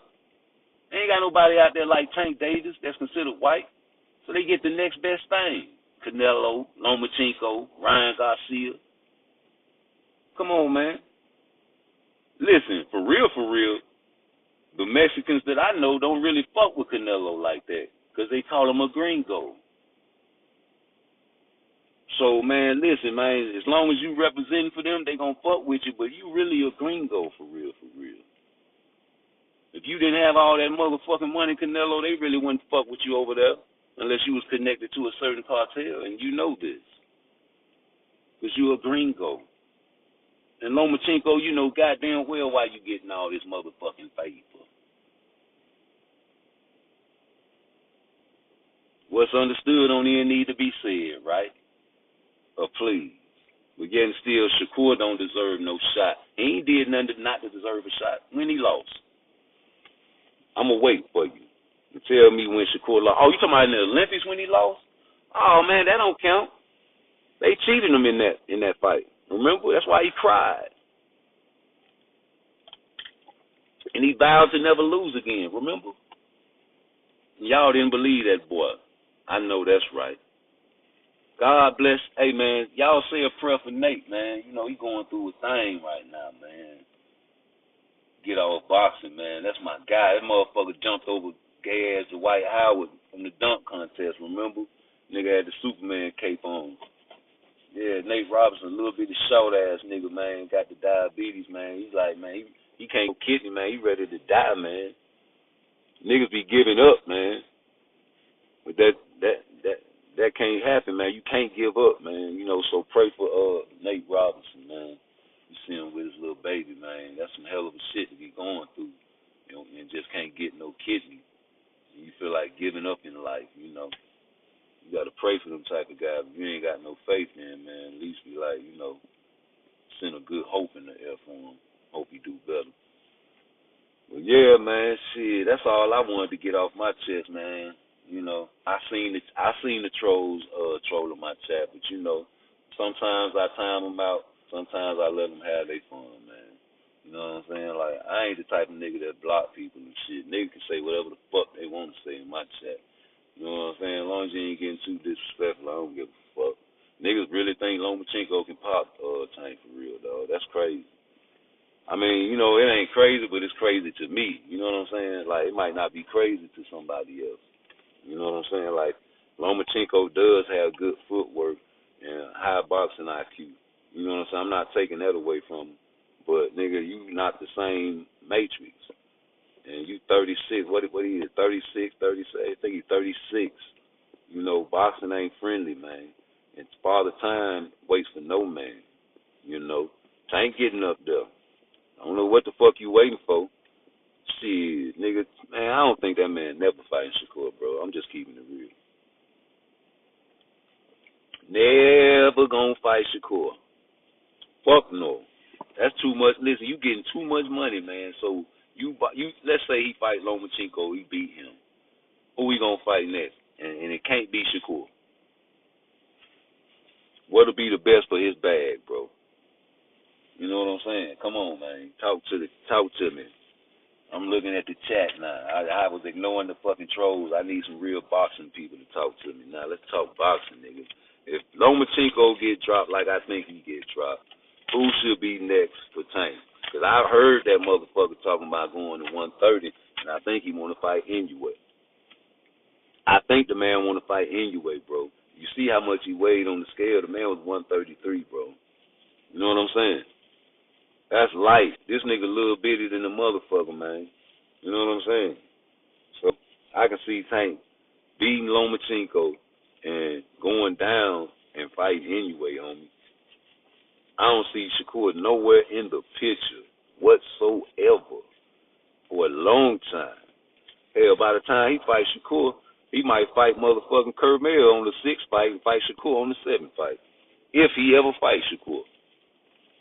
They ain't got nobody out there like Tank Davis that's considered white. So they get the next best thing. Canelo, Lomachenko, Ryan Garcia. Come on, man. Listen, for real, the Mexicans that I know don't really fuck with Canelo like that because they call him a gringo. So, man, listen, man, as long as you representing for them, they gonna fuck with you, but you really a gringo for real. If you didn't have all that motherfucking money, Canelo, they really wouldn't fuck with you over there unless you was connected to a certain cartel, and you know this. Because you a gringo. And Lomachenko, you know goddamn well why you getting all this motherfucking favor. What's understood don't even need to be said, right? Or please. But yet and still, Shakur don't deserve no shot. He ain't did nothing not to deserve a shot when he lost. I'm going to wait for you to tell me when Shakur lost. Oh, you talking about in the Olympics when he lost? Oh, man, that don't count. They cheated him in that fight. Remember? That's why he cried. And he vowed to never lose again, remember? Y'all didn't believe that boy. I know that's right. God bless. Hey, man, y'all say a prayer for Nate, man. You know, he going through a thing right now, man. Get off boxing, man. That's my guy. That motherfucker jumped over gay-ass Dwight Howard from the dunk contest, remember? Nigga had the Superman cape on. Yeah, Nate Robinson, a little bit of short-ass nigga, man. Got the diabetes, man. He's like, man, he can't go kidney, man. He ready to die, man. Niggas be giving up, man. But that can't happen, man. You can't give up, man. You know, so pray for Nate Robinson, man. You see him with his little baby, man. That's some hell of a shit to be going through. You know, and just can't get no kidney. You feel like giving up in life, you know. You got to pray for them type of guys. If you ain't got no faith in, man, at least be like, you know, send a good hope in the air for him. Hope he do better. Yeah, man, shit. That's all I wanted to get off my chest, man. You know, I seen the trolls trolling my chat, but you know, sometimes I time them out. Sometimes I let them have their fun, man. You know what I'm saying? Like, I ain't the type of nigga that block people and shit. Niggas can say whatever the fuck they want to say in my chat. You know what I'm saying? As long as you ain't getting too disrespectful, I don't give a fuck. Niggas really think Lomachenko can pop Tank for real, dog. That's crazy. I mean, you know, it ain't crazy, but it's crazy to me. You know what I'm saying? Like, it might not be crazy to somebody else. You know what I'm saying? Like, Lomachenko does have good footwork and high boxing IQ. You know what I'm saying? I'm not taking that away from him. But, nigga, you not the same Matrix. And you 36. What he is? 36, 36. I think he's 36. You know, boxing ain't friendly, man. And Father Time waits for no man. You know, Tank getting up there. I don't know what the fuck you waiting for. Shit, nigga, man, I don't think that man never fighting Shakur, bro. I'm just keeping it real. Never gonna fight Shakur. Fuck no. That's too much. Listen, you getting too much money, man. So you let's say he fight Lomachenko, he beat him. Who he gonna fight next? And it can't be Shakur. What'll be the best for his bag, bro? You know what I'm saying? Come on, man. Talk to me. I'm looking at the chat now. I was ignoring the fucking trolls. I need some real boxing people to talk to me. Now, let's talk boxing, nigga. If Lomachenko get dropped like I think he get dropped, who should be next for Tank? Because I heard that motherfucker talking about going to 130, and I think he want to fight Inoue. I think the man want to fight Inoue, bro. You see how much he weighed on the scale? The man was 133, bro. You know what I'm saying? That's light. This nigga little bitty than the motherfucker, man. You know what I'm saying? So I can see Tank beating Lomachenko and going down and fighting anyway, homie. I don't see Shakur nowhere in the picture whatsoever for a long time. Hell, by the time he fights Shakur, he might fight motherfucking Kermel on the 6th fight and fight Shakur on the 7th fight. If he ever fights Shakur.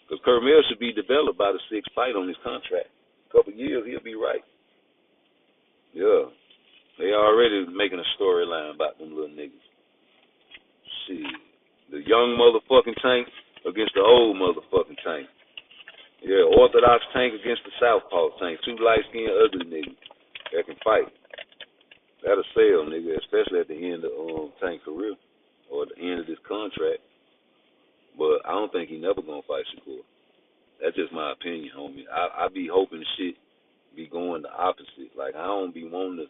Because Kermel should be developed by the 6th fight on his contract. A couple years, he'll be right. Yeah. They already making a storyline about them little niggas. Shit. The young motherfucking Tank against the old motherfucking Tank. Yeah, Orthodox Tank against the Southpaw Tank. Two light-skinned ugly niggas that can fight. That'll sell, nigga, especially at the end of Tank's career or at the end of this contract. But I don't think he never gonna fight Shakur. That's just my opinion, homie. I be hoping shit be going the opposite. Like, I don't be wanting to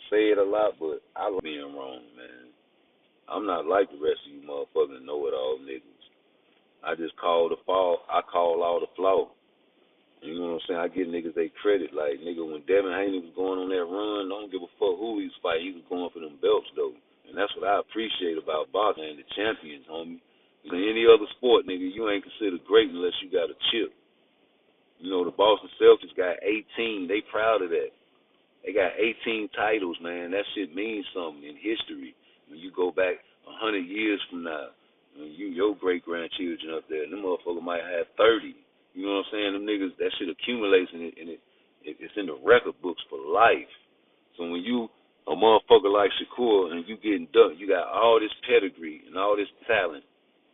say it a lot, but I love being wrong, man. I'm not like the rest of you motherfucking know-it-all niggas. I just call the fault. I call all the flaw. You know what I'm saying? I give niggas they credit. Like, nigga, when Devin Haney was going on that run, I don't give a fuck who he was fighting. He was going for them belts, though. And that's what I appreciate about boxing and the champions, homie. In any other sport, nigga, you ain't considered great unless you got a chip. You know, the Boston Celtics got 18. They proud of that. They got 18 titles, man. That shit means something in history. When you go back 100 years from now, when your great-grandchildren up there, them motherfuckers might have 30. You know what I'm saying? Them niggas, that shit accumulates and it's in the record books for life. So when you a motherfucker like Shakur and you getting dunked, you got all this pedigree and all this talent,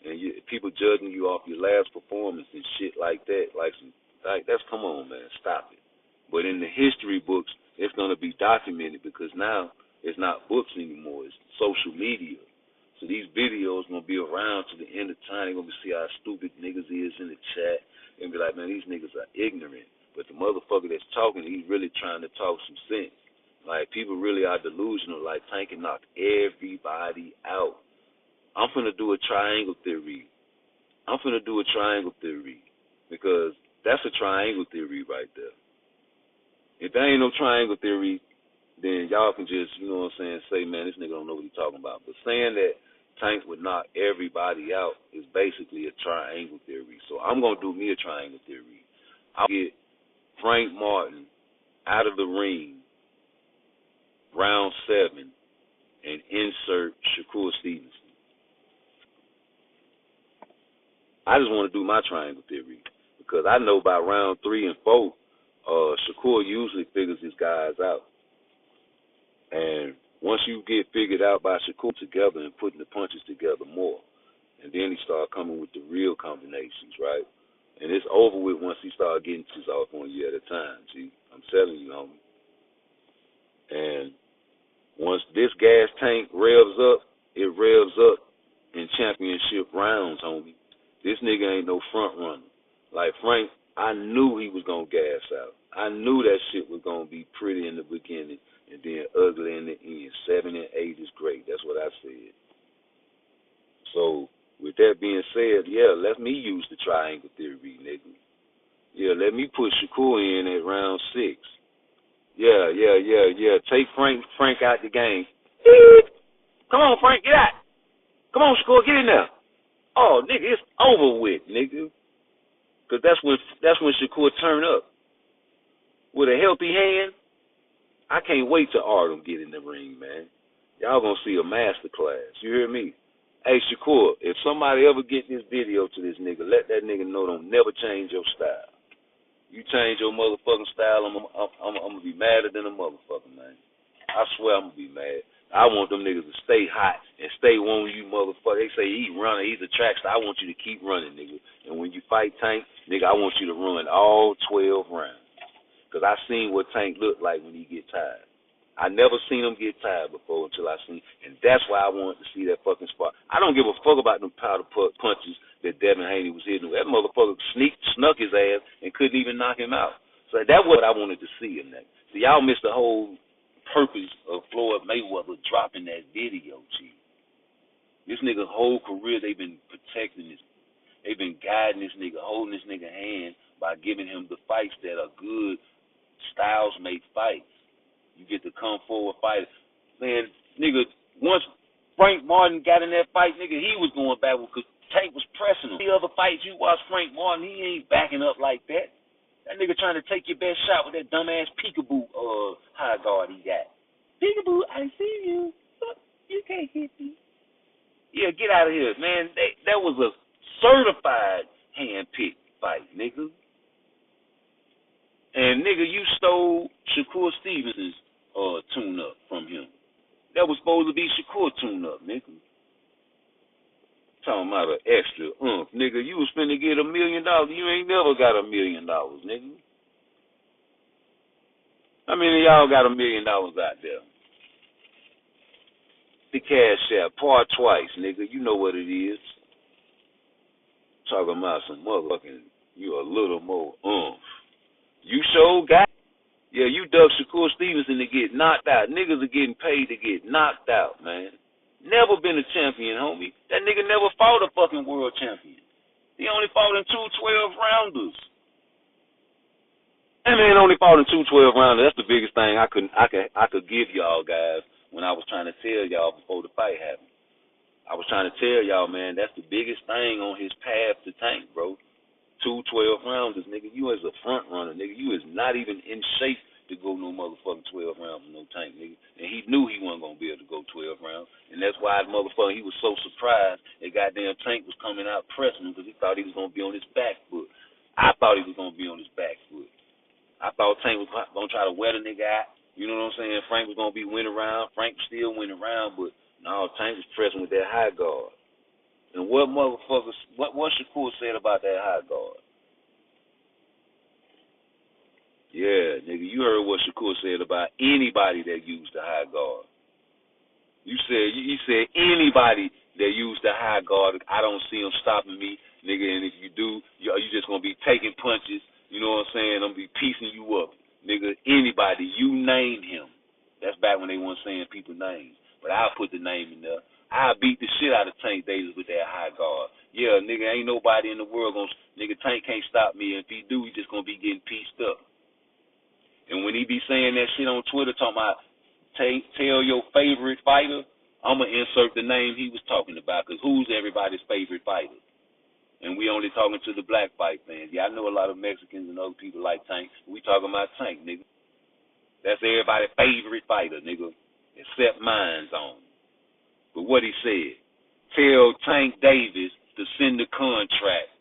and people judging you off your last performance and shit like that, that's come on, man, stop it. But in the history books, it's gonna be documented because now it's not books anymore; it's social media. So these videos gonna be around to the end of time. They're gonna see how stupid niggas is in the chat and be like, man, these niggas are ignorant. But the motherfucker that's talking, he's really trying to talk some sense. Like, people really are delusional. Like, Tank can knock everybody out. I'm finna do a triangle theory. Because that's a triangle theory right there. If there ain't no triangle theory, then y'all can just, you know what I'm saying, say, man, this nigga don't know what he's talking about. But saying that Tank would knock everybody out is basically a triangle theory. So I'm going to do me a triangle theory. I'll get Frank Martin out of the ring, round 7, and insert Shakur Stevenson. I just want to do my triangle theory because I know by round 3 and 4, Shakur usually figures figures his guys out. And once you get figured out by Shakur together and putting the punches together more, and then he start coming with the real combinations, right? And it's over with once he start getting punches off on you at a time. See, I'm telling you, homie. And once this gas tank revs up, it revs up in championship rounds, homie. This nigga ain't no front runner. Like Frank, I knew he was gonna gas out. I knew that shit was gonna be pretty in the beginning and then ugly in the end. 7 and 8 is great. That's what I said. So with that being said, yeah, let me use the triangle theory, nigga. Yeah, let me put Shakur in at round 6. Yeah. Take Frank out the game. Come on, Frank, get out. Come on, Shakur, get in there. Oh, nigga, it's over with, nigga. Because that's when Shakur turn up. With a healthy hand, I can't wait till Artem get in the ring, man. Y'all gonna see a master class. You hear me? Hey, Shakur, if somebody ever get this video to this nigga, let that nigga know don't never change your style. You change your motherfucking style, I'm gonna be madder than a motherfucker, man. I swear I'm gonna be mad. I want them niggas to stay hot and stay on you, motherfucker. They say he's running, he's a track star. I want you to keep running, nigga. And when you fight Tank, nigga, I want you to run all 12 rounds. Because I seen what Tank looked like when he get tired. I never seen him get tired before until I seen, and that's why I wanted to see that fucking spot. I don't give a fuck about them powder punches that Devin Haney was hitting. That motherfucker snuck his ass and couldn't even knock him out. So that's what I wanted to see in that. So y'all missed the whole purpose of Floyd Mayweather dropping that video, G. This nigga whole career, they've been protecting this. They've been guiding this nigga, holding this nigga hand by giving him the fights that are good. Styles make fights. You get to come forward fight. Man, nigga, once Frank Martin got in that fight, nigga, he was going backward because Tank was pressing him. The other fights you watch Frank Martin, he ain't backing up like that. That nigga trying to take your best shot with that dumbass peekaboo high guard he got. Peekaboo, I see you. You can't hit me. Yeah, get out of here, man. That was a certified hand-picked fight, nigga. And, nigga, you stole Shakur Stevenson's tune-up from him. That was supposed to be Shakur tune-up, nigga. Talking about an extra nigga. You was finna get $1 million. You ain't never got $1 million, nigga. How many of y'all got $1 million out there? The Cash App, PARTTWICE, nigga. You know what it is. Talking about some motherfucking, you a little more You sure got. Yeah, you dug Shakur Stevenson to get knocked out. Niggas are getting paid to get knocked out, man. Never been a champion, homie. That nigga never fought a fucking world champion. He only fought in 2 12-rounders. That man only fought in 2 12-rounders. That's the biggest thing I could give y'all guys when I was trying to tell y'all before the fight happened. I was trying to tell y'all, man, that's the biggest thing on his path to Tank, bro. 2 12-rounders, nigga. You as a front runner, nigga. You is not even in shape to go no motherfucking 12 rounds with no Tank, nigga. And he knew he wasn't going to be able to go 12 rounds. And that's why motherfucker, he was so surprised that goddamn Tank was coming out pressing him because he thought he was going to be on his back foot. I thought he was going to be on his back foot. I thought Tank was going to try to wear the nigga out. You know what I'm saying? Frank was going to be winning around. Frank still winning around, but no, Tank was pressing with that high guard. And what motherfuckers, what Shakur said about that high guard? Yeah, nigga, you heard what Shakur said about anybody that used the high guard. You said anybody that used the high guard, I don't see him stopping me, nigga. And if you do, you just gonna be taking punches. You know what I'm saying? I'm gonna be piecing you up, nigga. Anybody, you name him. That's back when they weren't saying people names, but I'll put the name in there. I'll beat the shit out of Tank Davis with that high guard. Yeah, nigga, ain't nobody in the world nigga, Tank can't stop me. And if he do, he just gonna be getting pieced up. And when he be saying that shit on Twitter, talking about tell your favorite fighter, I'm going to insert the name he was talking about, because who's everybody's favorite fighter? And we only talking to the black fight fans. Yeah, I know a lot of Mexicans and other people like Tank. We talking about Tank, nigga. That's everybody's favorite fighter, nigga, except mine's own. But what he said, tell Tank Davis to send the contract.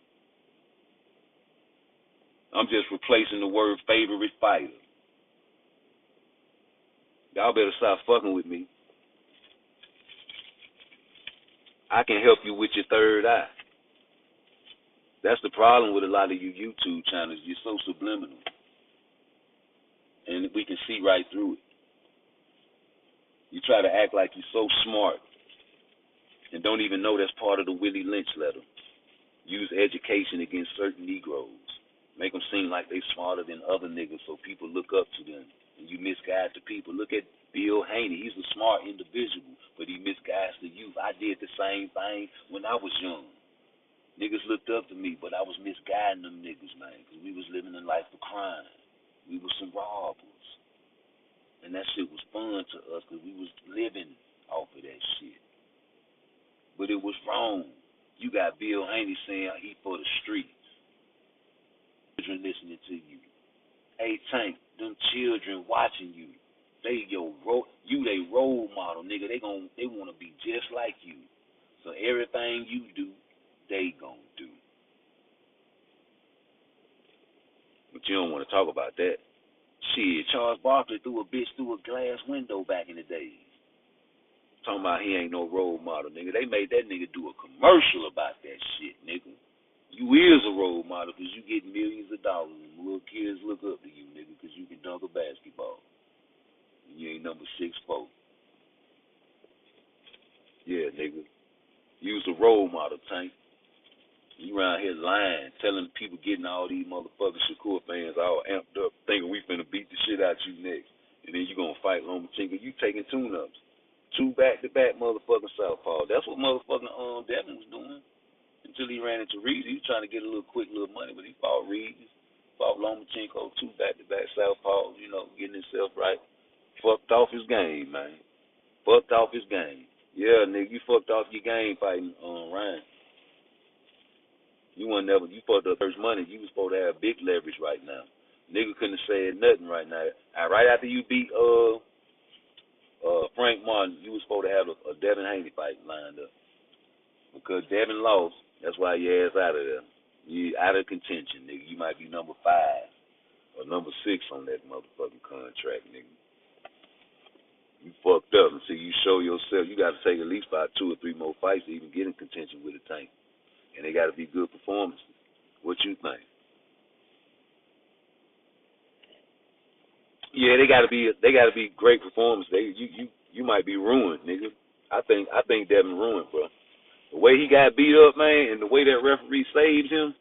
I'm just replacing the word favorite fighter. Y'all better stop fucking with me. I can help you with your third eye. That's the problem with a lot of you YouTube channels. You're so subliminal. And we can see right through it. You try to act like you're so smart and don't even know that's part of the Willie Lynch letter. Use education against certain Negroes. Make them seem like they smarter than other niggas so people look up to them. And you misguide the people. Look at Bill Haney. He's a smart individual, but he misguides the youth. I did the same thing when I was young. Niggas looked up to me, but I was misguiding them niggas, man, because we was living a life of crime. We was some robbers. And that shit was fun to us because we was living off of that shit. But it was wrong. You got Bill Haney saying he for the streets. Children listening to you. Hey, Tank, them children watching you. They they role model, nigga. They want to be just like you. So everything you do, they gonna do. But you don't want to talk about that. Shit, Charles Barkley threw a bitch through a glass window back in the days. Talking about he ain't no role model, nigga. They made that nigga do a commercial about that shit, nigga. You is a role model because you get millions of dollars and little kids look up to you, nigga, because you can dunk a basketball. And you ain't number 6'4". Yeah, nigga. You was a role model, Tank. You around here lying, telling people, getting all these motherfucking Shakur fans all amped up, thinking we finna beat the shit out you next. And then you gonna fight Lomachenko. You taking tune-ups. 2 back-to-back motherfucking southpaws. That's what motherfucking Devin was doing until he ran into Reed. He was trying to get a little quick little money, but he fought Reed, fought Lomachenko, 2 back-to-back southpaws, getting himself right. Fucked off his game, man. Fucked off his game. Yeah, nigga, you fucked off your game fighting Ryan. You fucked up first money. You was supposed to have big leverage right now. Nigga couldn't have said nothing right now. Right after you beat Frank Martin, you was supposed to have a Devin Haney fight lined up. Because Devin lost, that's why your ass out of there. You out of contention, nigga. You might be number 5 or number 6 on that motherfucking contract, nigga. You fucked up until you show yourself. You got to take at least about 2 or 3 more fights to even get in contention with a Tank. And they got to be good performances. What you think? Yeah, they got to be great performances. You might be ruined, nigga. I think Devin ruined, bro. The way he got beat up, man, and the way that referee saved him,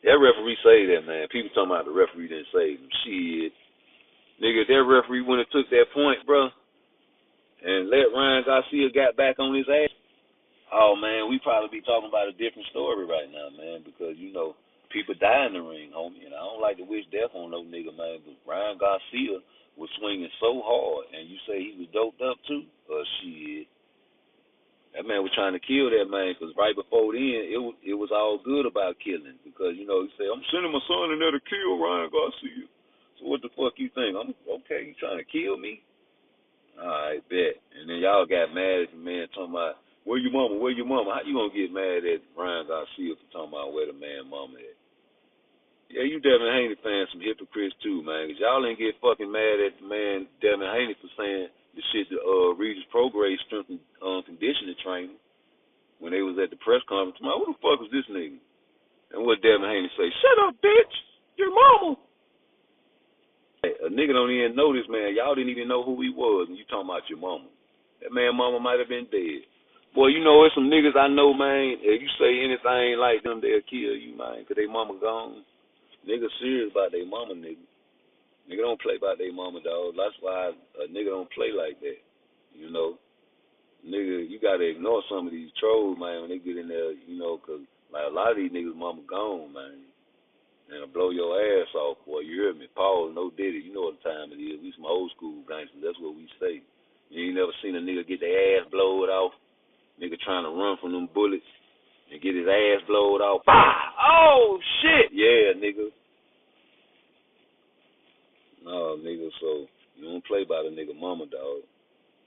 that referee saved that man. People talking about the referee didn't save him. Shit, nigga, if that referee wouldn't have took that point, bro, and let Ryan Garcia got back on his ass, oh, man, we probably be talking about a different story right now, man, because, people die in the ring, homie, and I don't like to wish death on no nigga, man, but Ryan Garcia was swinging so hard, and you say he was doped up, too? Shit. That man was trying to kill that man, because right before then, it was all good about killing, because, he said, I'm sending my son in there to kill Ryan Garcia. So what the fuck you think? I'm okay, you trying to kill me? All right, bet. And then y'all got mad at the man talking about, where your mama? Where your mama? How you gonna get mad at Ryan Garcia for talking about where the man mama at? Yeah, you Devin Haney fans some hypocrites too, man. Cause y'all ain't get fucking mad at the man Devin Haney for saying the shit to Regis Prograde strength and conditioning training when they was at the press conference. Man, who the fuck was this nigga? And what Devin Haney say? Shut up, bitch! Your mama! Hey, a nigga don't even know this man. Y'all didn't even know who he was, and you talking about your mama. That man mama might have been dead. Boy, there's some niggas I know, man, if you say anything like them, they'll kill you, man, because they mama gone. Niggas serious about their mama, nigga. Nigga don't play about their mama, dog. That's why a nigga don't play like that, Nigga, you got to ignore some of these trolls, man, when they get in there, because like, a lot of these niggas mama gone, man. And it'll blow your ass off, boy. You hear me? Paul, no Diddy. You know what time it is. We some old school gangsters. That's what we say. You ain't never seen a nigga get their ass blowed off. Nigga trying to run from them bullets and get his ass blowed off. Bah! Oh, shit! Yeah, nigga. No, nigga, so you don't play by the nigga mama, dog.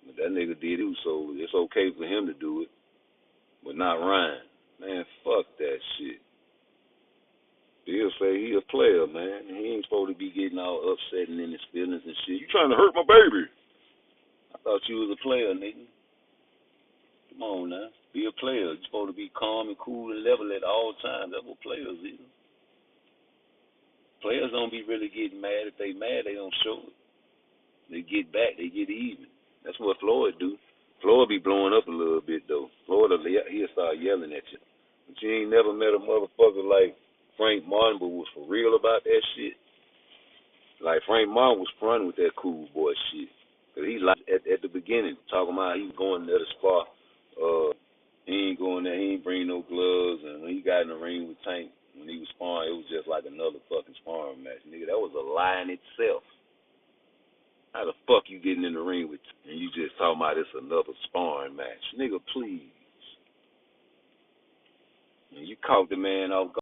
But that nigga did it, so it's okay for him to do it. But not Ryan. Man, fuck that shit. He'll say he a player, man. He ain't supposed to be getting all upset and in his feelings and shit. You trying to hurt my baby? I thought you was a player, nigga. Come on now. Be a player. You're supposed to be calm and cool and level at all times. That's what players is. Players don't be really getting mad. If they mad, they don't show it. They get back. They get even. That's what Floyd do. Floyd be blowing up a little bit, though. Floyd, he'll start yelling at you. But you ain't never met a motherfucker like Frank Martin who was for real about that shit. Like, Frank Martin was fronting with that cool boy shit. Cause he like at the beginning, talking about he was going there to spar. He ain't going there, he ain't bring no gloves, and when he got in the ring with Tank, when he was sparring, it was just like another fucking sparring match. Nigga, that was a lie in itself. How the fuck you getting in the ring with and you just talking about it's another sparring match? Nigga, please. And you caught the man off guard.